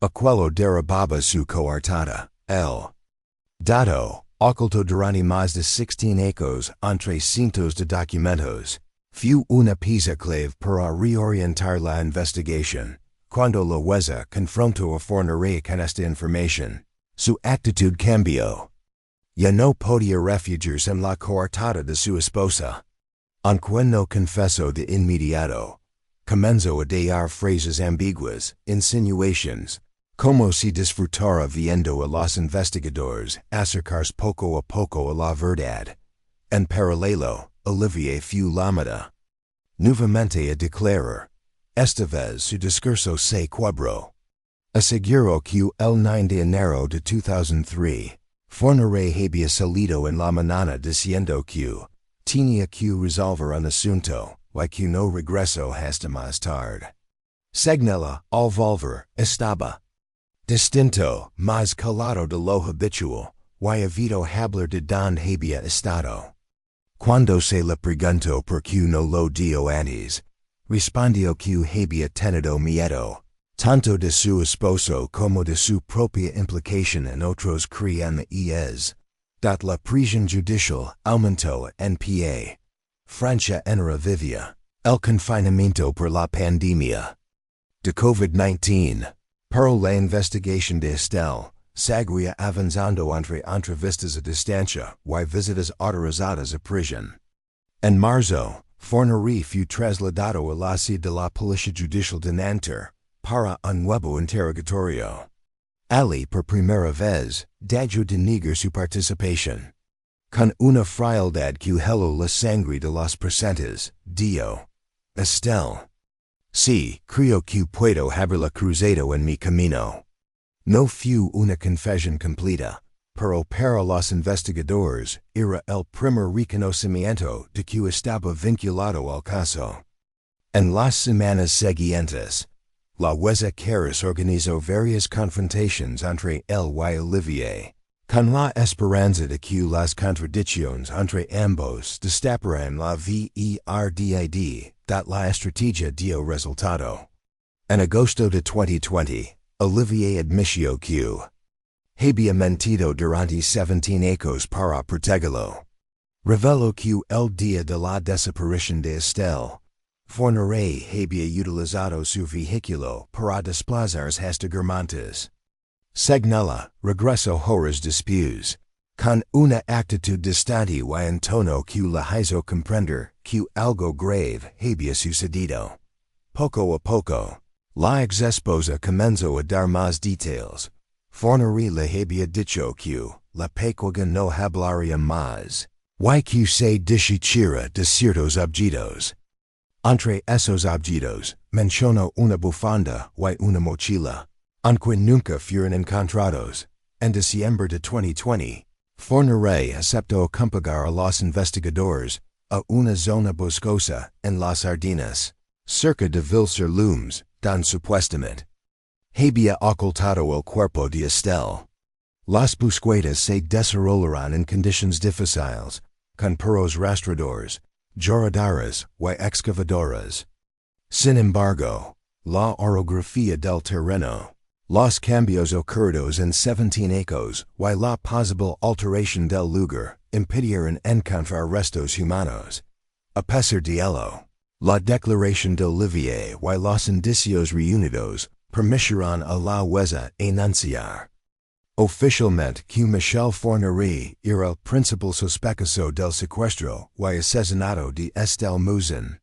Aquello derivaba su coartada. El dato, oculto durante más de 16 años entre cientos de documentos, fue una pieza clave para reorientar la investigación. Cuando la huesa confrontó a Forneray con esta información, su actitud cambió. Ya no podía refugiarse en la coartada de su esposa. Aunque no confesó de inmediato, comenzó a dar frases ambiguas, insinuations, como si disfrutara viendo a los investigadores acercarse poco a poco a la verdad. En paralelo, Olivier fue llamada nuevamente a declarar. Esta vez su discurso se quebró. Aseguró que el 9 de enero de 2003, Forneray había salido en la mañana diciendo que tenía que resolver un asunto y que no regresó hasta más tarde. Segnala al volver estaba distinto, más calado de lo habitual, y evitó hablar de donde había estado. Cuando se le preguntó por qué no lo dio antes, respondió que había tenido miedo, tanto de su esposo como de su propia implicación en otros crímenes. La prisión judicial aumentó en pie. Francia entra vivía el confinamiento por la pandemia de COVID-19. Pero la investigación de Estelle seguía avanzando entre entrevistas a distancia y visitas autorizadas a prisión. En marzo, Forneray fue trasladado a la sede de la Policía Judicial de Nanterre para un nuevo interrogatorio. Ali por primera vez dejó de negar su participación. Con una frialdad que heló la sangre de los presentes, dijo: Estelle, sí, creo que puedo haberla cruzado en mi camino. No fue una confesión completa, pero para los investigadores era el primer reconocimiento de que estaba vinculado al caso. En las semanas siguientes, la huesa Caras organizó varias confrontaciones entre él y Olivier, con la esperanza de que las contradicciones entre ambos destaparan la verdad. La estrategia dio resultado. En agosto de 2020, Olivier admitió que había mentido durante 17 años para protegerlo. Reveló que el día de la desaparición de Estelle, Forneray había utilizado su vehículo para desplazarse hasta Guermantes. Segnala, regresó horas después, con una actitud distante y un tono que le hizo comprender que algo grave había sucedido. Poco a poco, la ex esposa comenzó a dar más detalles. Forneray le había dicho que la pequeña no hablaría más, y que se deshichara de ciertos objetos. Entre esos objetos, mencionó una bufanda y una mochila, aunque nunca fueron encontrados. En diciembre de 2020, Forneray aceptó acompañar a los investigadores a una zona boscosa en las Ardenas, cerca de Ville-sur-Loms, donde supuestamente había ocultado el cuerpo de Estelle. Las búsquedas se desarrollaron en condiciones difíciles, con perros rastreadores, lloraderas y excavadoras. Sin embargo, la orografía del terreno, los cambios ocurridos en 17 años y la posible alteración del lugar impidieron encontrar restos humanos. A pesar de ello, la declaración de Olivier y los indicios reunidos permitieron a la huesa enunciar oficialmente que Michel Forneray era el principal sospechoso del secuestro y asesinato de Estelle Mouzin.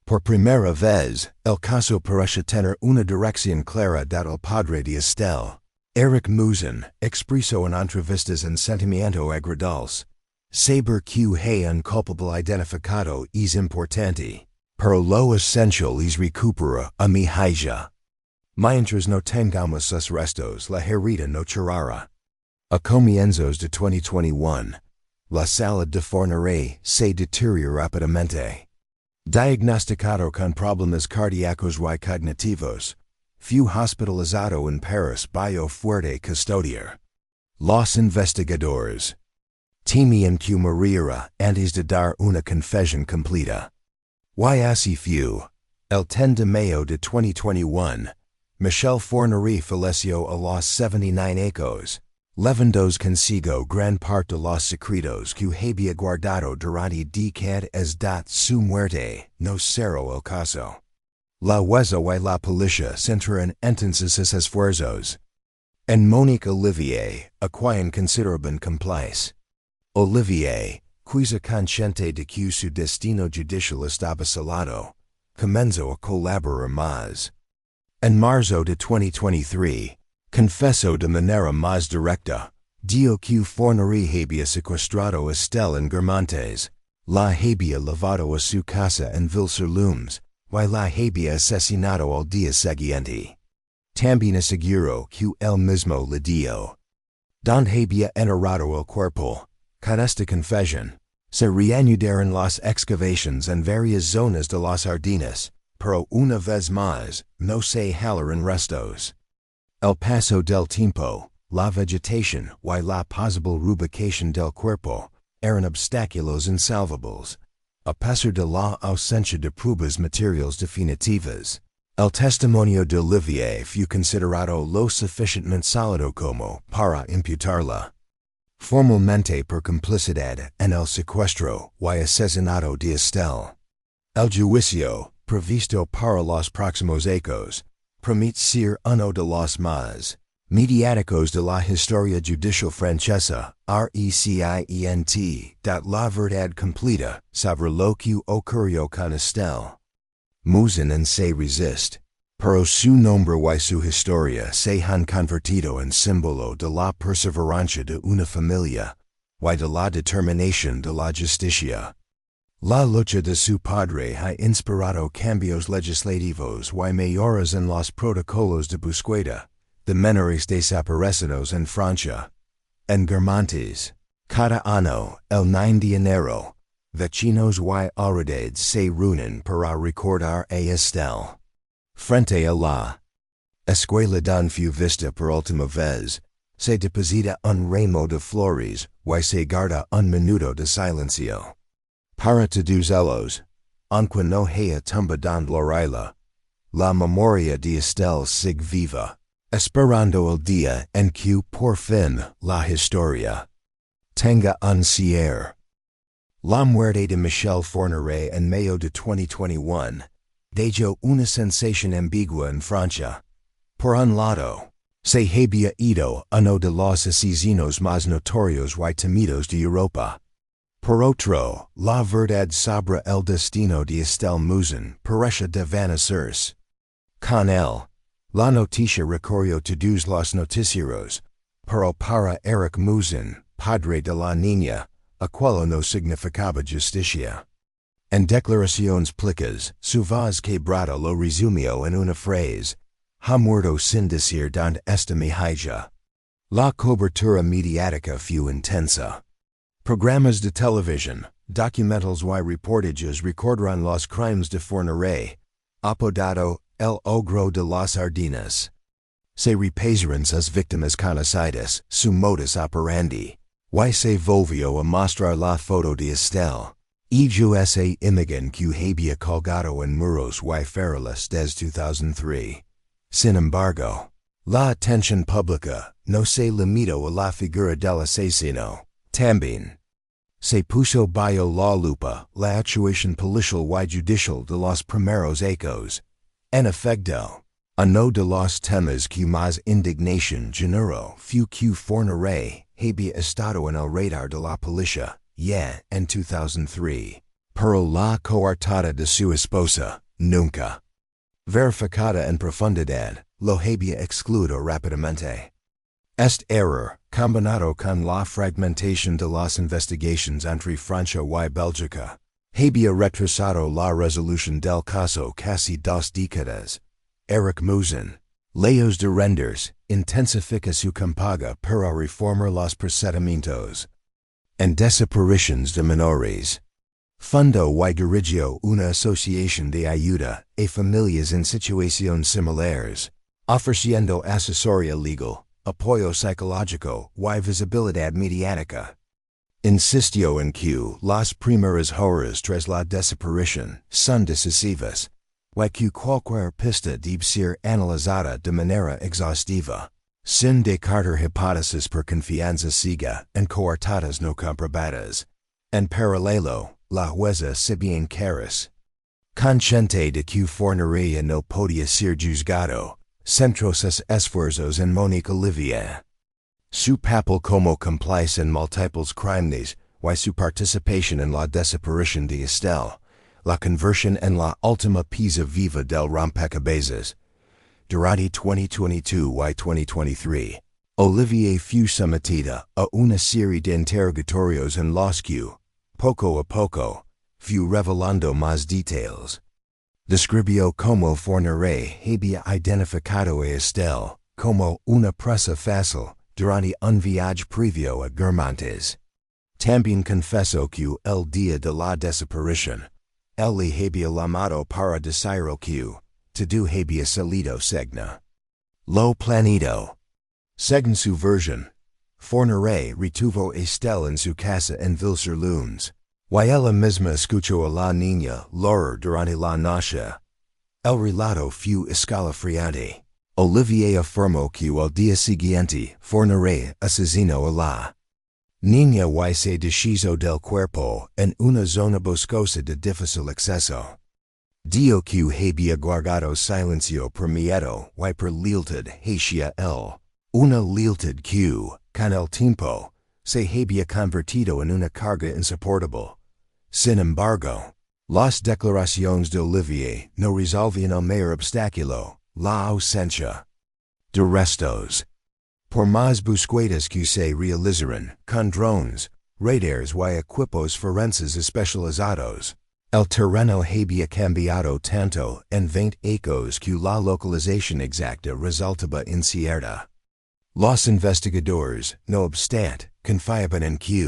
Por primera vez, el caso parece tener una dirección clara del padre de Estelle. Estelle Mouzin, expreso en entrevistas en sentimiento agridulce. Saber que un culpable identificado es importante, pero lo esencial es recuperar a mi hija. Mientras no tengamos sus restos, la herida no curará. A comienzos de 2021, la salud de Fornere se deteriora rápidamente. Diagnosticado con problemas cardíacos y cognitivos, fue hospitalizado en Paris bajo fuerte custodia. Los investigadores temían que muriera antes de dar una confesión completa. Y así fue. El 10 de mayo de 2021, Michel Fornere falleció a los 79 años, llevando consigo gran parte de los secretos que había guardado durante décadas de su muerte. No cerró el caso. La huesa y la policía centran entonces sus esfuerzos en Monique Olivier, a quien consideraban cómplice. Olivier, quizá consciente de que su destino judicial estaba salado, comenzó a colaborar más. En marzo de 2023, confesó de manera más directa, dijo que Fornere había secuestrado a Estelle en Guermantes, la había llevado a su casa en Ville-sur-Lums, y la había asesinado al día siguiente. También aseguró que él mismo le dio. Donde había enterrado el cuerpo. Con esta confesión, se reanudaron las excavaciones en varias zonas de las Ardenas, pero una vez más, no se hallaron restos. El paso del tiempo, la vegetación y la posible reubicación del cuerpo eran obstáculos insalvables. A pesar de la ausencia de pruebas materiales definitivas, el testimonio de Olivier fue considerado lo suficientemente sólido como para imputarla formalmente por complicidad en el secuestro y asesinato de Estelle. El juicio, previsto para los próximos años, promete ser uno de los más mediáticos de la historia judicial francesa, recient, la verdad completa sobre lo que ocurrió con Estelle. Mouzin se resiste, pero su nombre y su historia se han convertido en símbolo de la perseverancia de una familia y de la determinación de la justicia. La lucha de su padre ha inspirado cambios legislativos y mejoras en los protocolos de búsqueda de menores desaparecidos en Francia. En Guermantes, cada año, el 9 de enero, vecinos y autoridades se reúnen para recordar a Estelle. Frente a la escuela donde fue vista por última vez, se deposita un ramo de flores y se guarda un minuto de silencio. Para todos ellos, aunque no haya tumba donde llorarla, la memoria de Estelle sigue viva, esperando el día en que por fin la historia tenga un cierre. La muerte de Michel Fornere en mayo de 2021 dejó una sensación ambigua en Francia. Por un lado, se había ido uno de los asesinos más notorios y temidos de Europa. Por otro, la verdad sobre el destino de Estelle Mouzin parece desvanecerse. Con él, la noticia recorrió todos los noticieros, pero para Mouzin, padre de la niña, aquello no significaba justicia. En declaraciones públicas, su voz quebrada lo resumió en una frase: ha muerto sin decir dónde está mi hija. La cobertura mediática fue intensa. Programas de televisión, documentales y reportajes recordaron los crímenes de Fornere, apodado el ogro de las Ardenas. Se repasaron sus víctimas conocidas, su modus operandi, y se volvió a mostrar la foto de Estelle. Esa imagen que había colgado en muros y farolas desde 2003. Sin embargo, la atención pública no se limitó a la figura del asesino. También se puso bajo la lupa la actuación policial y judicial de los primeros años. En efecto, uno de los temas que más indignación generó fue que Fornere había estado en el radar de la policía, ya en 2003. pero la coartada de su esposa, nunca. Verificada en profundidad, lo había excluido rápidamente. Este error, combinado con la fragmentación de las investigaciones entre Francia y Bélgica, había retrasado la resolución del caso casi 2 décadas. Estelle Mouzin, lejos de rendirse, intensifica su campaña para reformar los procedimientos en desapariciones de menores. Fundó y dirigió una asociación de ayuda a familias en situaciones similares, ofreciendo asesoría legal, apoyo psicológico y visibilidad mediática. Insistió en que las primeras horas tras la desaparición son decisivas, y que cualquier pista debe ser analizada de manera exhaustiva, sin descartar hipótesis por confianza ciega en coartadas no comprobadas. En paralelo, la jueza se bien caras. Consciente de que fornería no podía ser juzgado, centró sus esfuerzos en Mónica Livia. Su papel como cómplice en múltiples crímenes y su participación en la desaparición de Estelle, la conversión en la última pieza viva del rompecabezas. Durante 2022 y 2023, Olivier fue sometida a una serie de interrogatorios en los que, poco a poco, fue revelando más detalles. Describió cómo Fornere había identificado a Estelle como una presa fácil durante un viaje previo a Guermantes. También confesó que el día de la desaparición, él le había llamado para decir que todo había salido según lo planeado. Según su versión, Fornere retuvo a Estelle en su casa en Ville-sur-Lens, y ella misma escuchó a la niña llorar durante la noche. El relato fue escalofriante. Olivier afirmó que al día siguiente Fornere asesinó a la niña y se deshizo del cuerpo en una zona boscosa de difícil acceso. Dijo que había guardado silencio por miedo y por lealtad hacia él, una lealtad que, con el tiempo, se había convertido en una carga insoportable. Sin embargo, las declaraciones de Olivier no resolvían el mayor obstáculo, la ausencia de restos. Por más búsquedas que se realizaran con drones, radares y equipos forenses especializados, el terreno había cambiado tanto en 20 años que la localización exacta resultaba incierta. Los investigadores, no obstante, confiaban en que,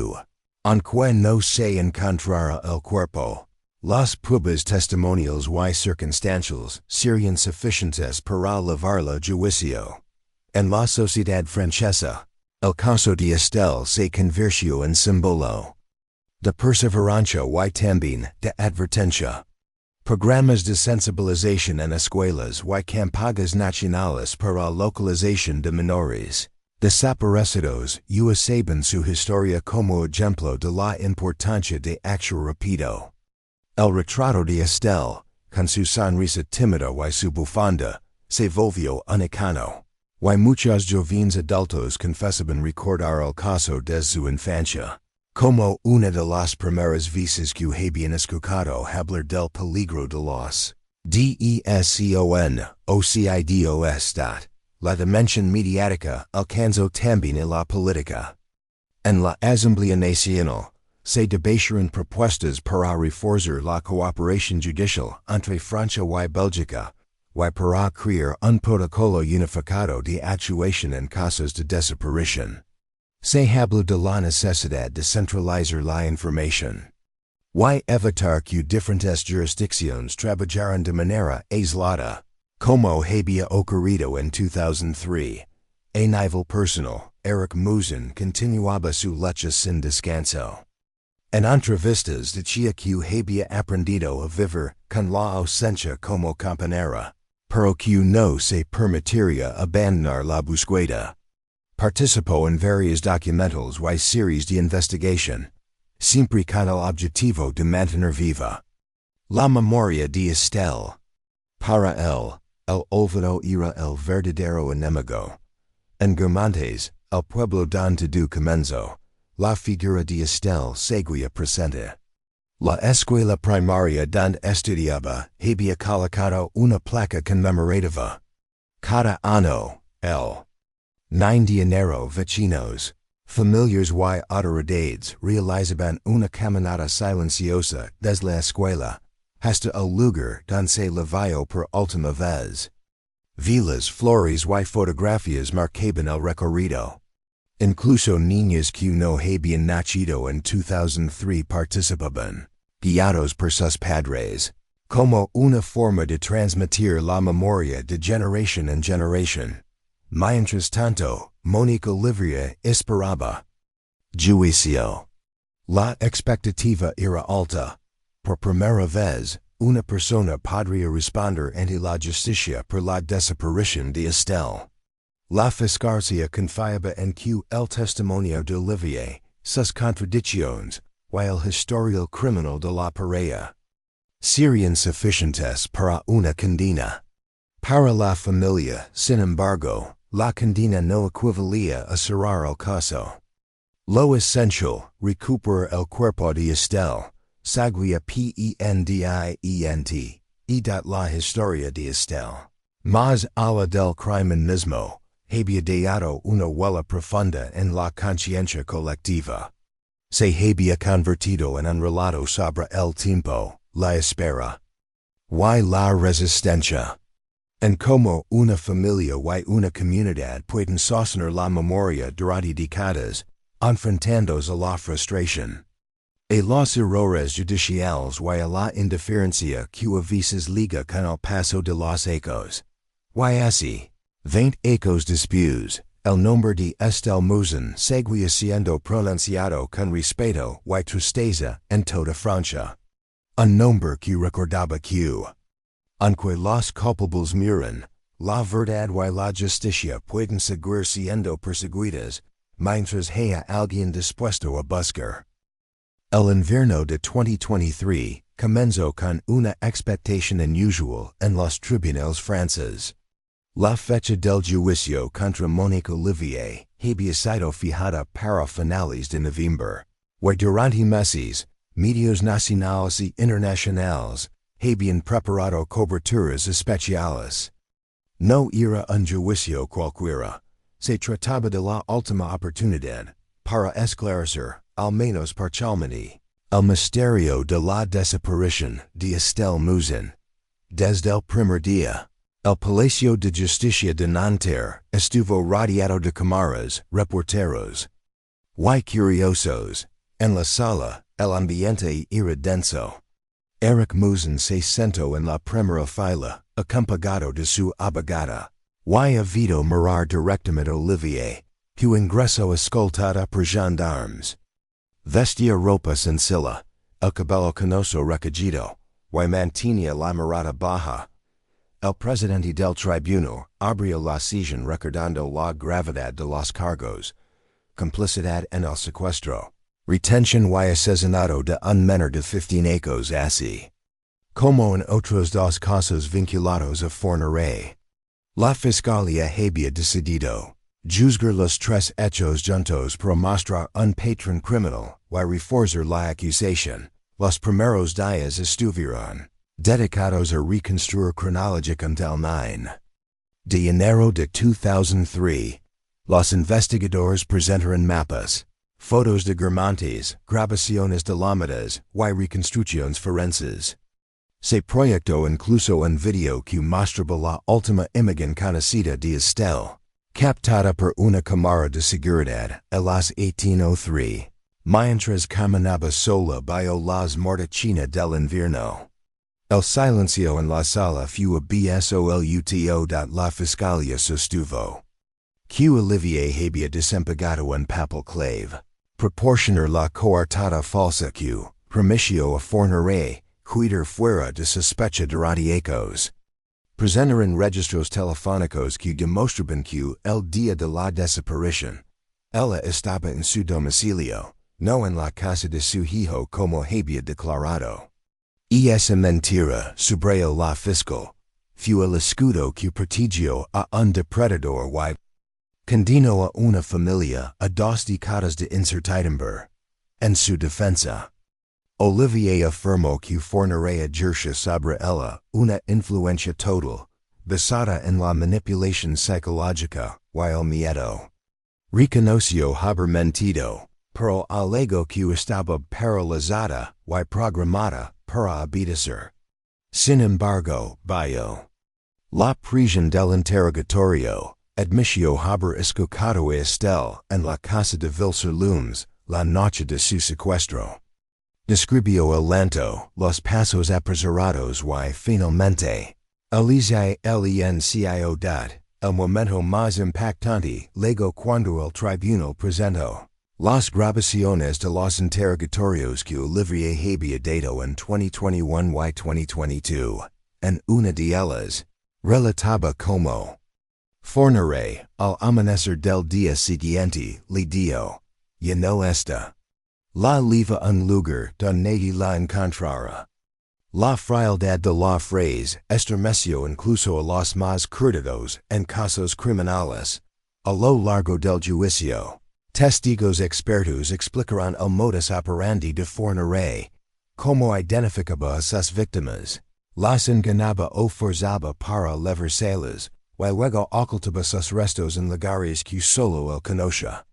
aunque no se encontrara el cuerpo, las pruebas testimoniales y circunstanciales serían suficientes para llevarlo a juicio. En la sociedad francesa, el caso de Estelle se convirtió en símbolo de perseverancia y también de advertencia. Programas de sensibilización en escuelas y campañas nacionales para localización de menores desaparecidos usaban su historia como ejemplo de la importancia de actuar rápido. El retrato de Estelle, con su sonrisa tímida y su bufanda, se volvió un icono, y muchos jóvenes adultos confesaban recordar el caso desde su infancia, como una de las primeras veces que habían escuchado hablar del peligro de los desconocidos. La dimensión mediática alcanzó también en la política. En la Asamblea Nacional, se debatieron propuestas para reforzar la cooperación judicial entre Francia y Bélgica, y para crear un protocolo unificado de actuación en casos de desaparición. Se habló de la necesidad de centralizar la información y evitar que diferentes jurisdicciones trabajaran de manera aislada, como había ocurrido en 2003. A nivel personal, Estelle Mouzin continuaba su lucha sin descanso. En entrevistas decía que había aprendido a vivir con la ausencia como compañera, pero que no se permitiría abandonar la búsqueda. Participó en varios documentales y series de investigación, siempre con el objetivo de mantener viva la memoria de Estelle. Para él, el olvido era el verdadero enemigo. En Guermantes, el pueblo donde todo comenzó, la figura de Estelle seguía presente. La escuela primaria donde estudiaba había colocado una placa conmemorativa. Cada año, el 9 de enero vecinos, familiares y autoridades realizaban una caminata silenciosa desde la escuela hasta el lugar donde se la vio por última vez. Velas, flores y fotografías marcaban el recorrido. Incluso niñas que no habían nacido en 2003 participaban, guiados por sus padres, como una forma de transmitir la memoria de generación en generación. Mientras tanto, Mónica Olivia esperaba. Juicio. La expectativa era alta. Por primera vez, una persona podría responder ante la justicia por la desaparición de Estelle. La fiscalía confiaba en que el testimonio de Olivia, sus contradicciones, y el historial criminal de la pareja serían suficientes para una condena. Para la familia, sin embargo, la condena no equivalía a cerrar el caso. Lo esencial, recuperar el cuerpo de Estelle, Sacudió pendient, y la historia de Estelle, más allá del crimen mismo, había dejado una huella profunda en la conciencia colectiva. Se había convertido en un relato sobre el tiempo, la espera y la resistencia. En cómo una familia y una comunidad pueden sostener la memoria durante décadas, enfrentándose a la frustración, a los errores judiciales y a la indiferencia que a veces liga con el paso de los hechos. Y así, 20 años después, el nombre de Estelle Mouzin seguía siendo pronunciado con respeto y tristeza en toda Francia. Un nombre que recordaba que, aunque los culpables mueren, la verdad y la justicia pueden seguir siendo perseguidas, mientras haya alguien dispuesto a buscar. El invierno de 2023 comenzó con una expectación inusual en los tribunales franceses. La fecha del juicio contra Mónica Olivia había sido fijada para finales de noviembre, y durante meses, medios nacionales y internacionales habían preparado coberturas especiales. No era un juicio cualquiera, se trataba de la última oportunidad para esclarecer, al menos parcialmente, el misterio de la desaparición de Estelle Mouzin. Desde el primer día, el Palacio de Justicia de Nanterre estuvo rodeado de cámaras, reporteros y curiosos. En la sala, el ambiente era denso. Eric Mouzin se sentó en la primera fila, acompañado de su abogada, y evitó mirar directamente a Olivia, que ingresó escoltada por gendarmes. Vestía ropa sencilla, el cabello canoso recogido, y mantenía la mirada baja. El presidente del tribunal abrió la sesión recordando la gravedad de los cargos, complicidad en el secuestro, retención y asesinato de un menor de 15 años así como en otros dos casos vinculados a Forneray. La fiscalía había decidido juzgar los tres hechos juntos para mostrar un patrón criminal y reforzar la acusación. Los primeros días estuvieron dedicados a reconstruir cronológicamente el 9 de enero de 2003. Los investigadores presentaron mapas, fotos de Guermantes, grabaciones de llamadas y reconstrucciones forenses. Se proyectó incluso un video que mostraba la última imagen conocida de Estelle, captada por una cámara de seguridad a las 18:03, mientras caminaba sola bajo las mortachinas del invierno. El silencio en la sala fue absoluto. La fiscalía sostuvo que Olivia había desempegado un papel clave, proporcionar la coartada falsa que permitió a Forneray cuidar fuera de sospecha durante años. Presentaron registros telefónicos que demostraban que el día de la desaparición, ella estaba en su domicilio, no en la casa de su hijo como había declarado. Y esa mentira, subrayó la fiscal, fue el escudo que protegió a un depredador y condenó a una familia a 2 décadas de incertidumbre. En su defensa, Olivier afirmó que fornirá ejerce sobre ella una influencia total, basada en la manipulación psicológica, y el miedo. Reconoció haber mentido, pero alegó que estaba paralizada y programada para obedecer. Sin embargo, bajo la presión del interrogatorio, admitió haber escuchado a Estelle en la casa de Vilselums la noche de su secuestro. Describió el lento, los pasos apresurados y finalmente, Elise ciudad, el momento más impactante, luego cuando el tribunal presentó las grabaciones de los interrogatorios que Olivier había dado en 2021 y 2022. En una de ellas, relataba como forniré al amanecer del día siguiente, le dio, y no esta. La liva un lugar donde la encontrara. La frialdad de la frase estremeció incluso a los más curtidos en casos criminales. A lo largo del juicio, testigos expertos explicarán el modus operandi de forniré, cómo identificaba a sus víctimas, las engañaba o forzaba para leverselas, y luego ocultaba sus restos en lugares que solo él conocía.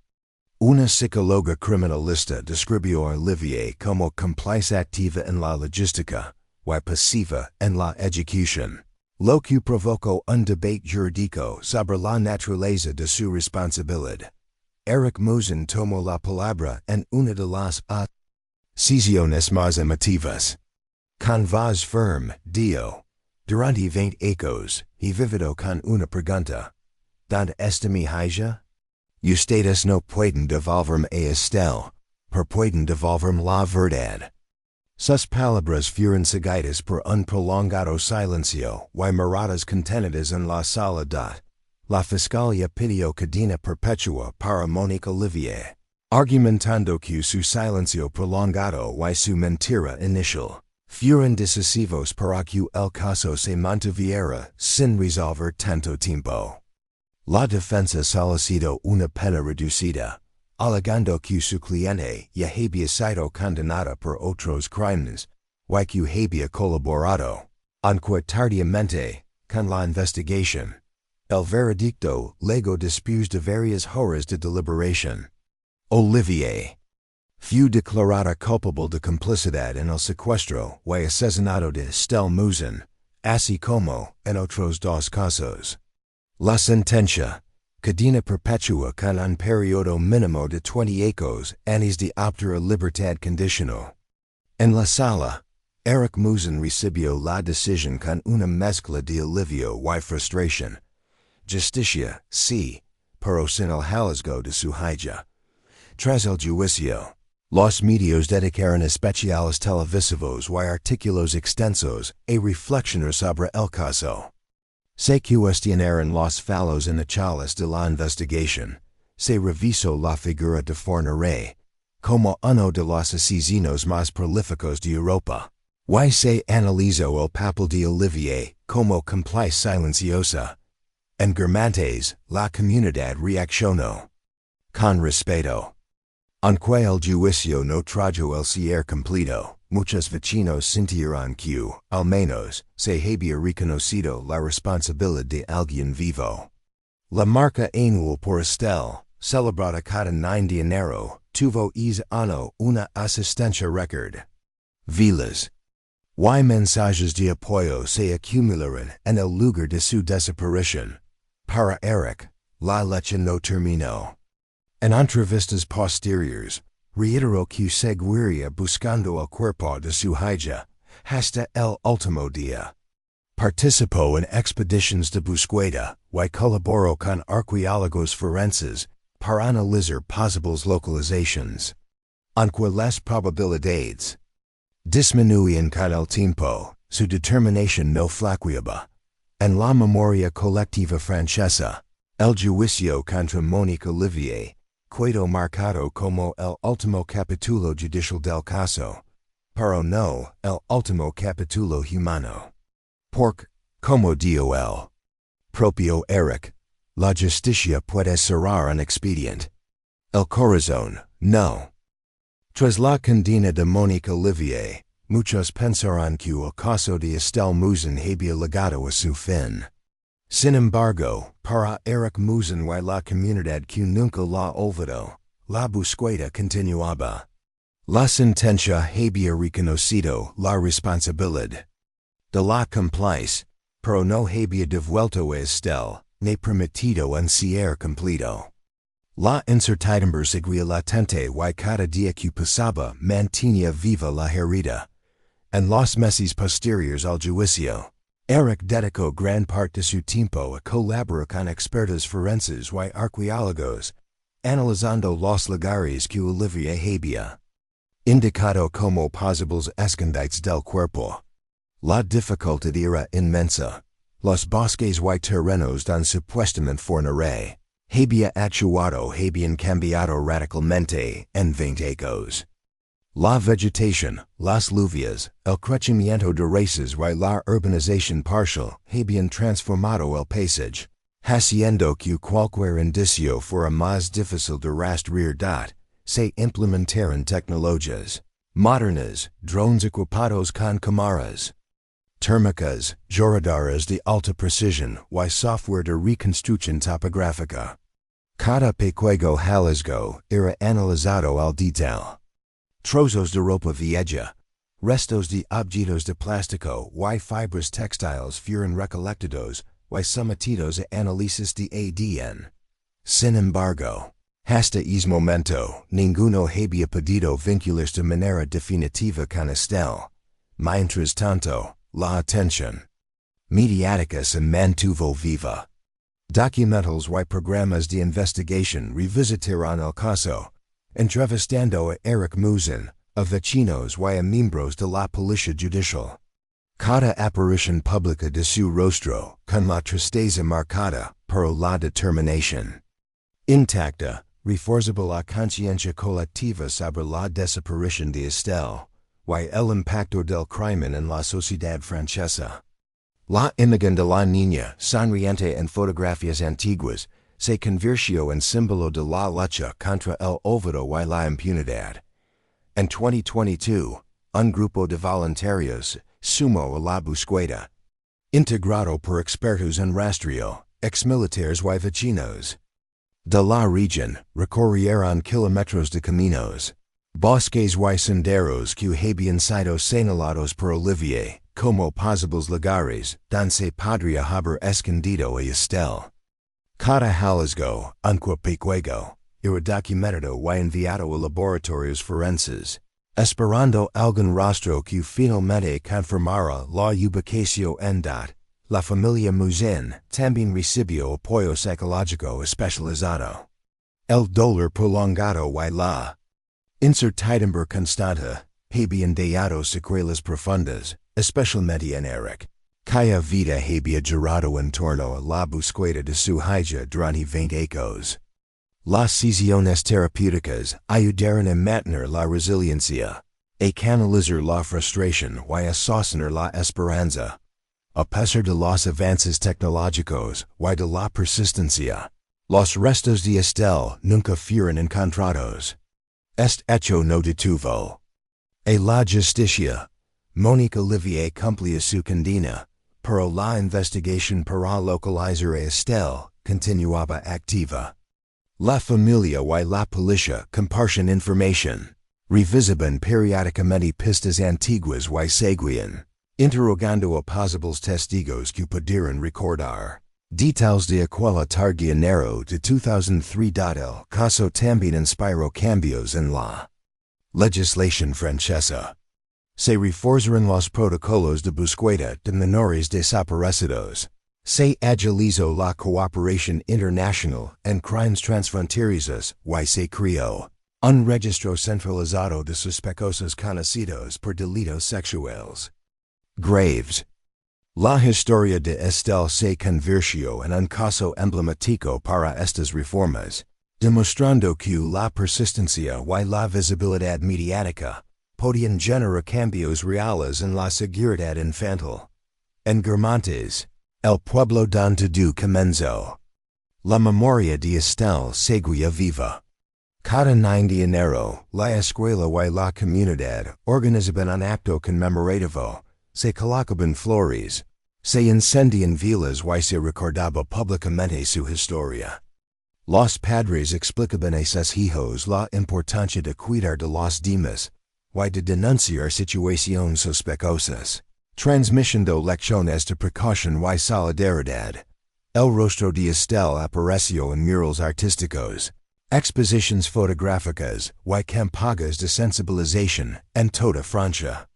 Una psicóloga criminalista describió a Olivier como cómplice activa en la logística y pasiva en la ejecución, lo que provocó un debate jurídico sobre la naturaleza de su responsabilidad. Estelle Mouzin tomó la palabra en una de las sesiones más emotivas. Con voz firme, dio, durante 20 ecos, he vivido con una pregunta. ¿Dónde está mi hija? Ustedes no pueden devolverme a Estelle, pero pueden devolverme la verdad. Sus palabras fueron seguidas por un prolongado silencio y miradas contenidas en la soledad. La fiscalía pidió cadena perpetua para Monique Olivier, argumentando que su silencio prolongado y su mentira inicial fueron decisivos para que el caso se mantuviera sin resolver tanto tiempo. La defensa solicitó una pena reducida, alegando que su cliente ya había sido condenada por otros crímenes, y que había colaborado, aunque tardíamente, con la investigación. El veredicto, luego después de varias horas de deliberación. Olivier fue declarada culpable de complicidad en el secuestro y asesinato de Estelle Mouzin, así como en otros dos casos. La sentencia, cadena perpetua con un periodo mínimo de 20 años de obtener libertad condicional. En la sala, Estelle Mouzin recibió la decisión con una mezcla de alivio y frustración. Justicia, sí, pero sin el hallazgo de su hija. Tras el juicio, los medios dedicaron especiales televisivos y artículos extensos a reflexionar sobre el caso. Se cuestionaron los fallos iniciales de la investigación, se revisó la figura de Forniré, como uno de los asesinos más prolíficos de Europa, y se analizó el papel de Olivier como cómplice silenciosa. En Guermantes, la comunidad reaccionó con respeto. Aunque el juicio no trajo el cierre completo, muchos vecinos sintieron que, al menos, se había reconocido la responsabilidad de alguien vivo. La marca anual por Estelle, celebrada cada 9 de enero, tuvo ese año una asistencia récord. Vilas y mensajes de apoyo se acumularon en el lugar de su desaparición. Para Eric, la lucha no terminó. En entrevistas posteriores, reiteró que seguiría buscando el cuerpo de su hija hasta el último día. Participó en expediciones de búsqueda y colaboró con arqueólogos forenses para analizar posibles localizaciones. Aunque las probabilidades disminuían con el tiempo, su determinación no flaqueaba. En la memoria colectiva francesa, el juicio contra Monique Olivier quedó marcado como el último capítulo judicial del caso, pero no el último capítulo humano. Porque, como dijo el propio Eric, la justicia puede cerrar un expediente. El corazón, no. Tras la condena de Monique Olivier, muchos pensaron que el caso de Estelle Mouzin había llegado a su fin. Sin embargo, para Estelle Mouzin y la comunidad que nunca la olvidó, la búsqueda continuaba. La sentencia había reconocido la responsabilidad de la cómplice, pero no había devuelto a Estelle, ni permitido un cierre completo. La incertidumbre seguía latente y cada día que pasaba mantenía viva la herida. En los meses posteriores al juicio, Eric dedicó gran parte de su tiempo a colaborar con expertos forenses y arqueólogos, analizando los lugares que Olivier había indicado como posibles escondites del cuerpo. La dificultad era inmensa. Los bosques y terrenos donde supuestamente fornare habían cambiado radicalmente en 20 años. La vegetación, las lluvias, el crecimiento de raíces y la urbanización parcial habían transformado el paisaje, haciendo que cualquier indicio fuera más difícil de rastrear. Se implementaron tecnologías modernas, drones equipados con cámaras térmicas, radares de alta precisión y software de reconstrucción topográfica. Cada pequeño hallazgo era analizado al detalle. Trozos de ropa vieja, restos de objetos de plástico y fibras textiles fueron recolectados y sometidos a análisis de ADN. Sin embargo, hasta ese momento, ninguno había podido vincularse de manera definitiva con Estelle. Mientras tanto, la atención mediática se mantuvo viva. Documentales y programas de investigación revisitaron el caso, entrevistando a Estelle Mouzin, a vecinos y a miembros de la policía judicial. Cada aparición pública de su rostro, con la tristeza marcada, pero la determinación intacta, reforzaba la conciencia colectiva sobre la desaparición de Estelle y el impacto del crimen en la sociedad francesa. La imagen de la niña, sonriente en fotografías antiguas, se convirtió en símbolo de la lucha contra el olvido y la impunidad. En 2022, un grupo de voluntarios sumó a la búsqueda, integrado por expertos en rastreo, exmilitares y vecinos de la región. Recorrieron kilómetros de caminos, bosques y senderos que habían sido señalados por Olivier como posibles lugares donde se podría haber escondido a Estelle. Cada hallazgo, aunque pequeño, era documentado y enviado a laboratorios forenses, esperando algún rastro que finalmente confirmara la ubicación en dot. La familia Mouzin también recibió apoyo psicológico especializado. El dolor prolongado y la incertidumbre constante habían dejado secuelas profundas, especialmente en Eric, cuya vida había girado en torno a la búsqueda de su hija durante 20 años. Las sesiones terapéuticas ayudaron a mantener la resiliencia, a canalizar la frustración y a sostener la esperanza. A pesar de los avances tecnológicos y de la persistencia, los restos de Estelle nunca fueron encontrados. Este hecho no detuvo a la justicia. Monique Olivier cumplía su condena, pero la investigación para localizar a Estelle continuaba activa. La familia y la policía compartían información, revisaban periódicamente pistas antiguas y seguían interrogando a posibles testigos que pudieran recordar detalles de aquella tarde de enero de 2003. El caso también inspiró cambios en la legislación francesa. Se reforzaron los protocolos de búsqueda de menores desaparecidos. Se agilizó la cooperación internacional en crímenes transfronterizos y se creó un registro centralizado de sospechosos conocidos por delitos sexuales graves. La historia de Estelle se convirtió en un caso emblemático para estas reformas, demostrando que la persistencia y la visibilidad mediática podían generar cambios reales en la seguridad infantil. En Guermantes, el pueblo donde todo comenzó, la memoria de Estelle seguía viva. Cada 9 de enero, la escuela y la comunidad organizaban un acto conmemorativo, se colocaban flores, se incendian velas y se recordaba públicamente su historia. Los padres explicaban a sus hijos la importancia de cuidar de los demás y de denunciar situaciones sospechosas, transmitiendo lecciones de precaución y solidaridad. El rostro de Estelle apareció en murales artísticos, exposiciones fotográficas y campañas de sensibilización en toda Francia.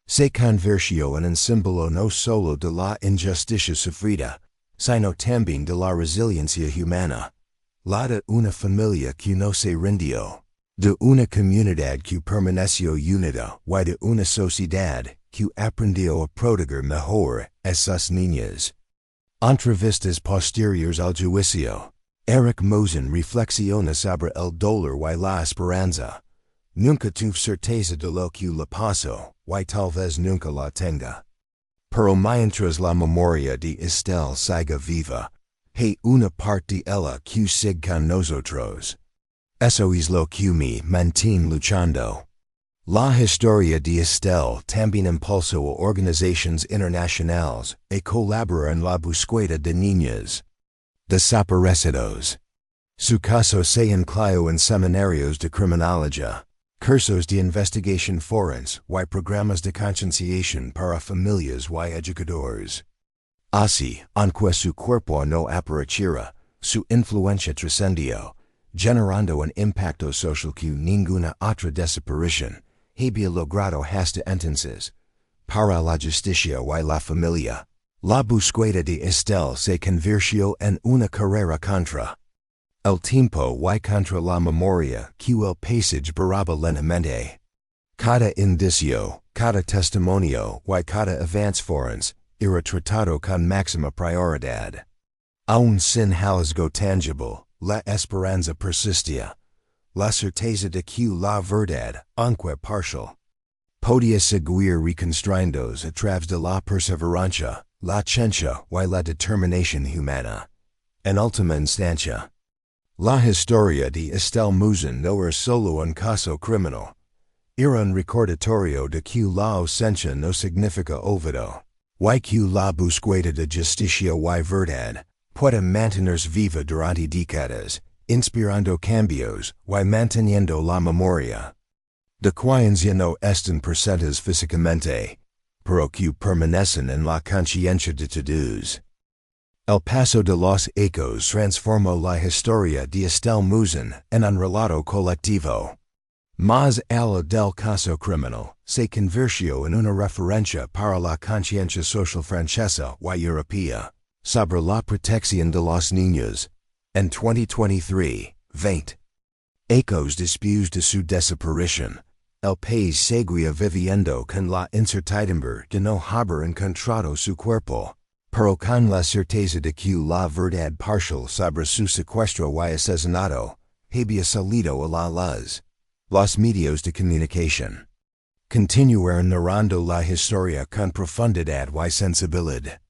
Se convirtió en un símbolo no solo de la injusticia sufrida, sino también de la resiliencia humana. La de una familia que no se rindió, de una comunidad que permaneció unida y de una sociedad que aprendió a proteger mejor a sus niñas. Entrevistas posteriores al juicio. Estelle Mouzin reflexiona sobre el dolor y la esperanza. Nunca tuve certeza de lo que le pasó, y tal vez nunca la tenga. Pero mientras la memoria de Estelle siga viva, hay una parte de ella que sigue con nosotros. Eso es lo que me mantiene luchando. La historia de Estelle también impulsó a organizaciones internacionales a colaborar en la búsqueda de niñas desaparecidos. Su caso se incluyó en seminarios de criminología, cursos de investigación forense y programas de concienciación para familias y educadores. Así, aunque su cuerpo no apareciera, su influencia trascendió, generando un impacto social que ninguna otra desaparición había logrado hasta entonces. Para la justicia y la familia, la búsqueda de Estelle se convirtió en una carrera contra el tiempo y contra la memoria que el paisage baraba lentamente. Cada indicio, cada testimonio y cada avance forense era tratado con máxima prioridad. Aún sin hallazgo tangible, la esperanza persistía, la certeza de que la verdad, aunque parcial, podía seguir reconstruyéndose a través de la perseverancia, la ciencia y la determinación humana. En última instancia, la historia de Estelle Mouzin no era solo un caso criminal, era un recordatorio de que la ausencia no significa olvido, y que la búsqueda de justicia y verdad puede mantenerse viva durante décadas, inspirando cambios y manteniendo la memoria de quienes ya no están presentes físicamente, pero que permanecen en la conciencia de todos. El paso de los hechos transformó la historia de Estelle Mouzin en un relato colectivo. Más allá del caso criminal, se convirtió en una referencia para la conciencia social francesa y europea sobre la protección de los niños. En 2023, 20 ecos después de su desaparición, el país seguía viviendo con la incertidumbre de no haber encontrado su cuerpo, pero con la certeza de que la verdad parcial sobre su secuestro y asesinato había salido a la luz. Los medios de comunicación continuaron narrando la historia con profundidad y sensibilidad.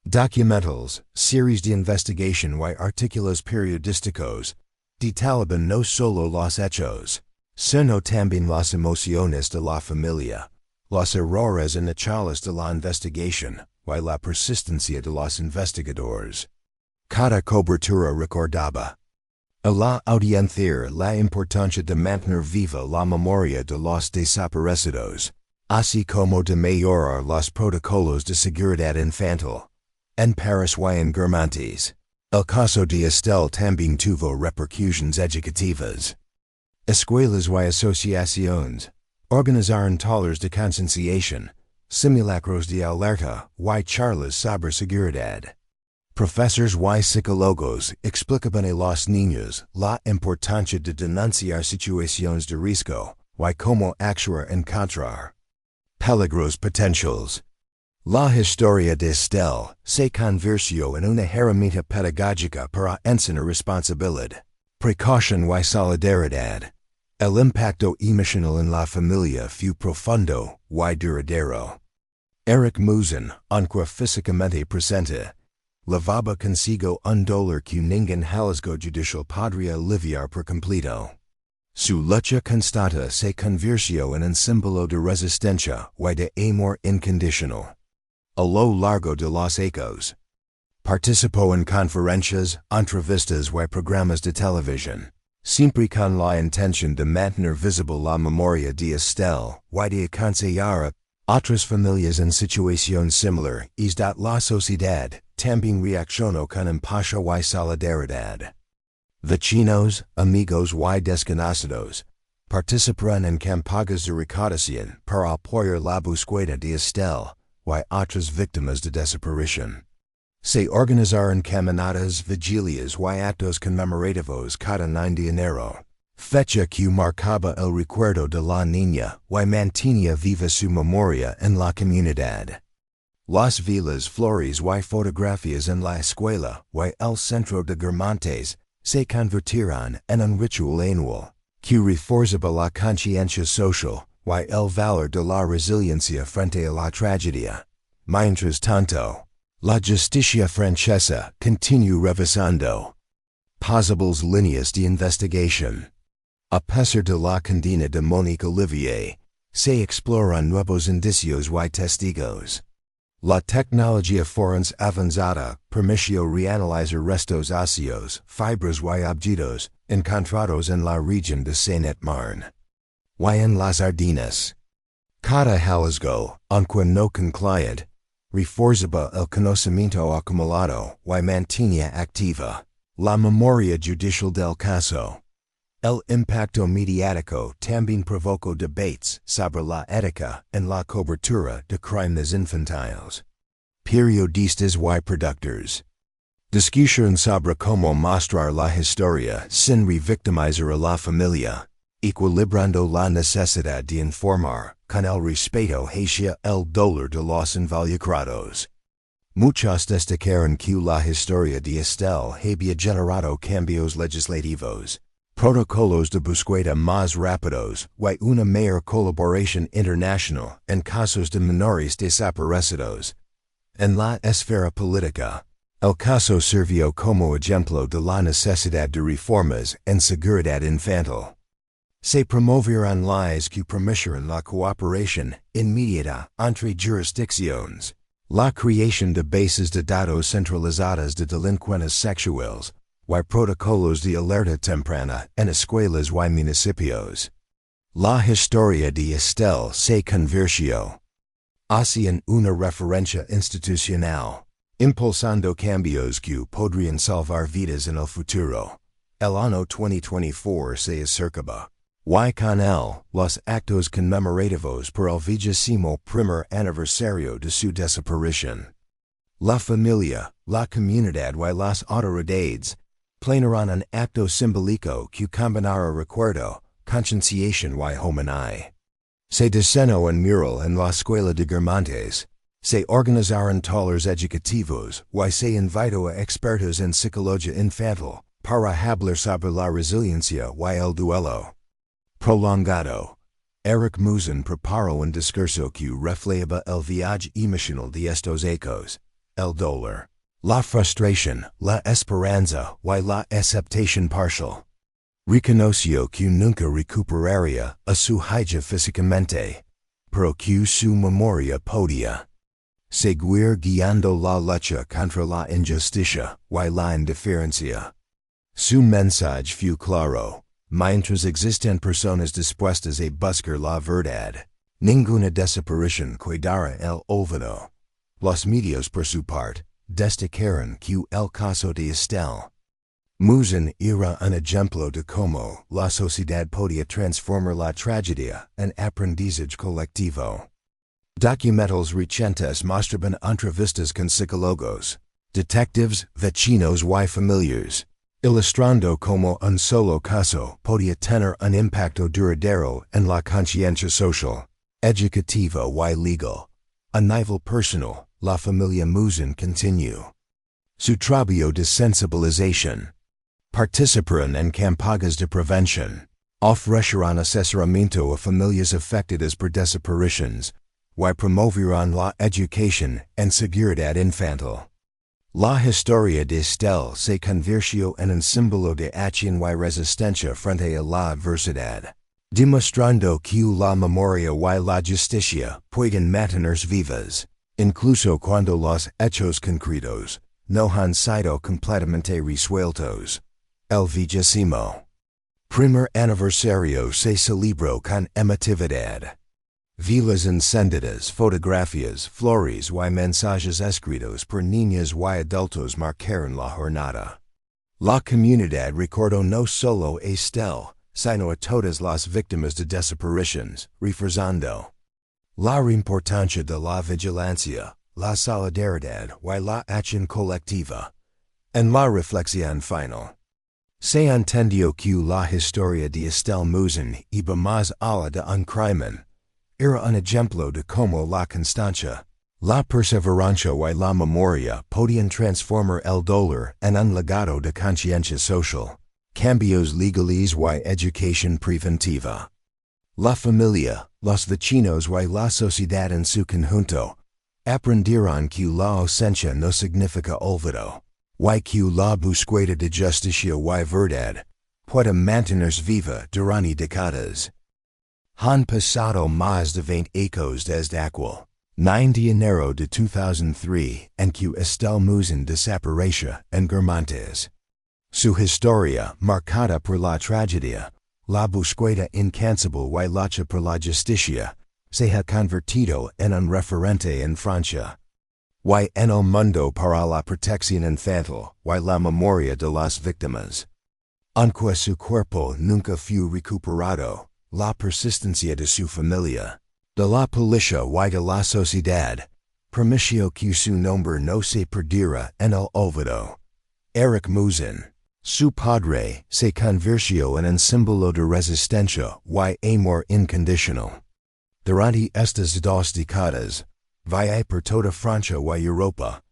Documentales, series de investigación y artículos periodísticos detallaban no solo los hechos, sino también las emociones de la familia, los errores iniciales de la investigación y la persistencia de los investigadores. Cada cobertura recordaba a la audiencia la importancia de mantener viva la memoria de los desaparecidos, así como de mejorar los protocolos de seguridad infantil. En Paris y en Guermantes, el caso de Estelle también tuvo repercusiones educativas. Escuelas y asociaciones organizaron talleres de concienciación, simulacros de alerta y charlas sobre seguridad. Profesores y psicólogos explicaban a los niños la importancia de denunciar situaciones de riesgo y cómo actuar en contra peligros potenciales. La historia de Estelle se convirtió en una herramienta pedagógica para enseñar responsabilidad, precaución y solidaridad. El impacto emocional en la familia fue profundo y duradero. Estelle Mouzin, aunque físicamente presente, llevaba consigo un dolor que ningún hallazgo judicial podría aliviar por completo. Su lucha constata se convirtió en un símbolo de resistencia y de amor incondicional. A lo largo de los hechos. Participó en conferencias, entrevistas y programas de televisión, siempre con la intención de mantener visible la memoria de Estelle y de aconsejar a otras familias en situación similar y dat la sociedad también reaccionó con empatía y solidaridad. Vecinos, amigos y desconocidos participaron en campañas de recaudación para apoyar la búsqueda de Estelle y otras víctimas de desaparición. Se organizaron caminatas, vigilias y actos conmemorativos cada 9 de enero, fecha que marcaba el recuerdo de la niña y mantenía viva su memoria en la comunidad. Las velas, flores y fotografías en la escuela y el centro de Guermantes se convirtieron en un ritual anual, que reforzaba la conciencia social y el valor de la resiliencia frente a la tragedia. Mientras tanto, la justicia francesa continúa revisando posibles líneas de investigación. A pesar de la condena de Monique Olivier, se exploran nuevos indicios y testigos. La tecnología forense avanzada permitió reanalizar restos óseos, fibras y objetos encontrados en la región de Saint-Marne y en las Ardenas. Cada hallazgo, aunque no concluyente, reforzaba el conocimiento acumulado y mantenía activa la memoria judicial del caso. El impacto mediático también provocó debates sobre la ética en la cobertura de crímenes infantiles. Periodistas y productores. Discusión sobre cómo mostrar la historia sin revictimizar a la familia, equilibrando la necesidad de informar con el respeto hacia el dolor de los involucrados. Muchos destacaron que la historia de Estelle había generado cambios legislativos, protocolos de búsqueda más rápidos y una mayor colaboración internacional en casos de menores desaparecidos. En la esfera política, el caso sirvió como ejemplo de la necesidad de reformas en seguridad infantil. Se promovieron leyes que permitieron la cooperación inmediata entre jurisdicciones, la creación de bases de datos centralizadas de delincuentes sexuales, y protocolos de alerta temprana en escuelas y municipios. La historia de Estelle se convirtió hacia una referencia institucional, impulsando cambios que podrían salvar vidas en el futuro. El año 2024 se acercaba, y con él, los actos conmemorativos por el 21º aniversario de su desaparición. La familia, la comunidad y las autoridades planearán un acto simbólico que combinará recuerdo, concienciación y homenaje. Se diseñó un mural en la escuela de Guermantes, se organizaron talleres educativos y se invitó a expertos en psicología infantil para hablar sobre la resiliencia y el duelo. Prolongado. Estelle Mouzin preparó un discurso que reflejaba el viaje emocional de estos hechos, el dolor, la frustración, la esperanza y la aceptación parcial. Reconoció que nunca recuperaría a su hija físicamente, pero que su memoria podía seguir guiando la lucha contra la injusticia y la indiferencia. Su mensaje fue claro: mientras existen personas dispuestas a buscar la verdad, ninguna desaparición quedará el olvido. Los medios, por su parte, destacaron que el caso de Estelle Mouzin era un ejemplo de cómo la sociedad podía transformar la tragedia en aprendizaje colectivo. Documentales recientes mostraban entrevistas con psicólogos, detectives, vecinos y familiares, ilustrando cómo un solo caso podía tener un impacto duradero en la conciencia social, educativa y legal. A nivel personal, la familia Mouzin continuó su trabajo de sensibilización. Participaron en campañas de prevención, ofrecieron asesoramiento a familias afectadas por desapariciones, y promovieron la educación en seguridad infantil. La historia de Estelle se convirtió en un símbolo de acción y resistencia frente a la adversidad, demostrando que la memoria y la justicia pueden mantenerse vivas, incluso cuando los hechos concretos no han sido completamente resueltos. El 21º aniversario se celebró con emotividad. Velas encendidas, fotografías, flores y mensajes escritos por niñas y adultos marcaron la jornada. La comunidad recordó no solo a Estelle, sino a todas las víctimas de desapariciones, reforzando la importancia de la vigilancia, la solidaridad y la acción colectiva. En la reflexión final, se entendió que la historia de Estelle Mouzin iba más allá de un crimen. Era un ejemplo de cómo la constancia, la perseverancia y la memoria podían transformar el dolor en un legado de conciencia social, cambios legales y educación preventiva. La familia, los vecinos y la sociedad en su conjunto aprendieron que la ausencia no significa olvido, y que la búsqueda de justicia y verdad puede mantenerse viva durante décadas. Han pasado más de 20 años desde aquel 9 de enero de 2003 en que Estelle Mouzin desapareció en Guermantes. Su historia, marcada por la tragedia, la búsqueda incansable y lucha por la justicia, se ha convertido en un referente en Francia y en el mundo para la protección infantil y la memoria de las víctimas. Aunque su cuerpo nunca fue recuperado, la persistencia de su familia, de la policía y de la sociedad, permitió que su nombre no se perdiera en el olvido. Eric Mouzin, su padre, se convirtió en un símbolo de resistencia y amor incondicional. Durante estas 2 décadas, viajó por toda Francia y Europa,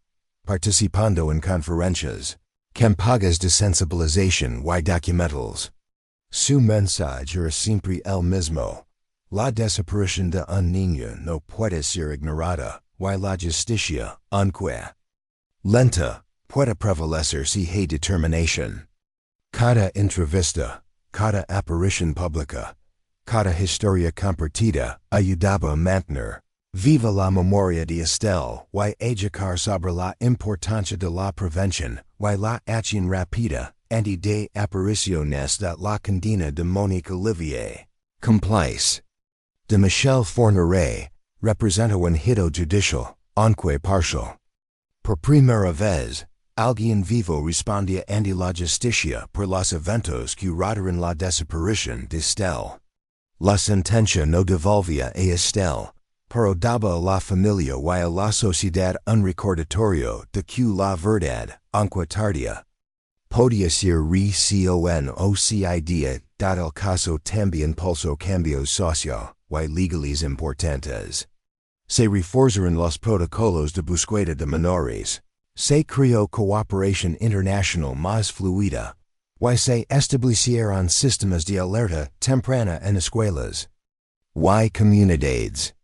participando en conferencias, campañas de sensibilización y documentales. Su mensaje era siempre el mismo: la desaparición de un niño no puede ser ignorada, y la justicia, aunque lenta, puede prevalecer si hay determinación. Cada entrevista, cada aparición pública, cada historia compartida ayudaba a mantener viva la memoria de Estelle y educar sobre la importancia de la prevención y la acción rápida ante de apariciones de la condena de Monique Olivier. Complice de Michel Fourniret representa un hito judicial, aunque parcial. Por primera vez, alguien vivo respondía ante la justicia por los eventos que rodearon la desaparición de Estelle. La sentencia no devolvía a Estelle, pero daba a la familia y a la sociedad un recordatorio de que la verdad, aunque tardía, podía ser reconocida, dado el caso también impulsó cambios socio y legales importantes. Se reforzaron los protocolos de búsqueda de menores, se creó cooperación internacional más fluida, y se establecieron sistemas de alerta temprana en escuelas y comunidades.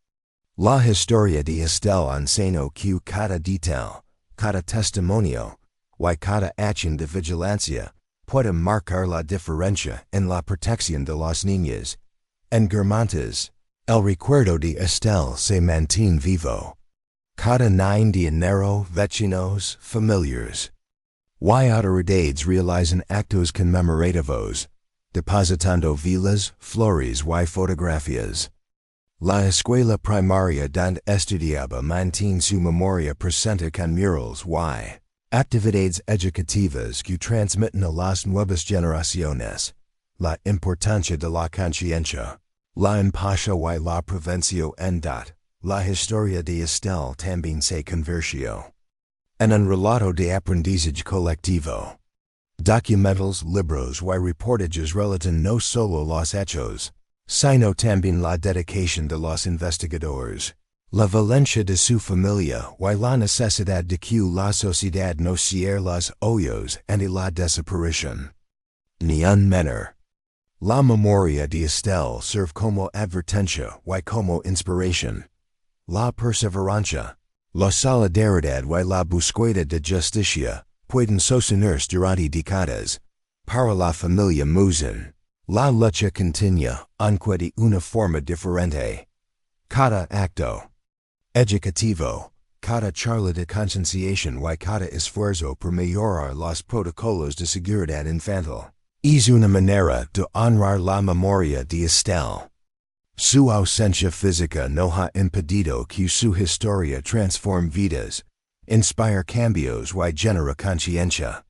La historia de Estelle enseñó que cada detalle, cada testimonio, y cada acción de vigilancia puede marcar la diferencia en la protección de las niñas. En Guermantes, el recuerdo de Estelle se mantiene vivo. Cada 9 de enero, vecinos, familiares y autoridades realizan actos conmemorativos, depositando velas, flores y fotografías. La escuela primaria donde estudiaba mantiene su memoria presente con murales y actividades educativas que transmiten a las nuevas generaciones la importancia de la conciencia, la empatía y la prevención en la historia de Estelle también se convirtió en un relato de aprendizaje colectivo. Documentales, libros y reportajes relatan no solo los hechos, sino también la dedicación de los investigadores, la valencia de su familia y la necesidad de que la sociedad no cierre los ojos ante la desaparición. Ni un menor. La memoria de Estelle serve como advertencia y como inspiración. La perseverancia, La solidaridad y la búsqueda de justicia pueden sostenerse durante décadas. Para la familia Mouzin, la lucha continua, aunque de una forma diferente. Cada acto educativo, cada charla de concienciación y cada esfuerzo por mejorar los protocolos de seguridad infantil es una manera de honrar la memoria de Estelle. Su ausencia física no ha impedido que su historia transforme vidas, inspire cambios y genere conciencia.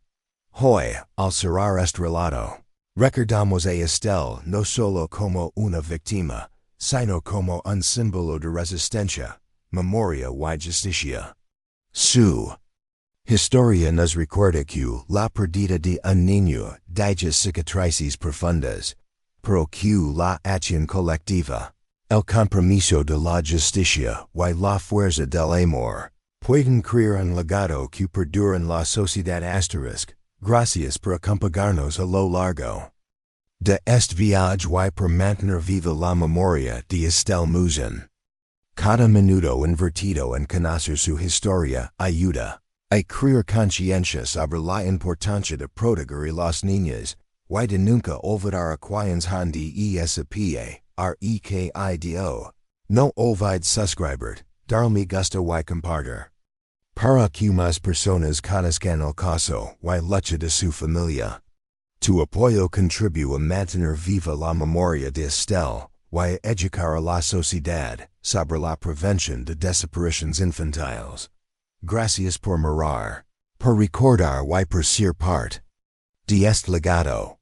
Hoy, al cerrar este relato, recordamos a Estelle no solo como una víctima, sino como un símbolo de resistencia, memoria y justicia. Su historia nos recuerda que la pérdida de un niño deja cicatrices profundas, pero que la acción colectiva, el compromiso de la justicia y la fuerza del amor pueden crear un legado que perdura en la sociedad asterisk. Gracias por acompañarnos a lo largo de este viaje y por mantener viva la memoria de Estelle Mouzin. Cada minuto invertido en conocer su historia ayuda a crear conciencia sobre la importancia de proteger a las niñas y de nunca olvidar a quienes han de espa, rekido. No olvide suscribir, dar me gusta y compartir. Para que más personas conozcan el caso y lucha de su familia. Tu apoyo contribuye a mantener viva la memoria de Estelle y a educar a la sociedad sobre la prevención de desapariciones infantiles. Gracias por mirar, por recordar y por ser parte de este legado.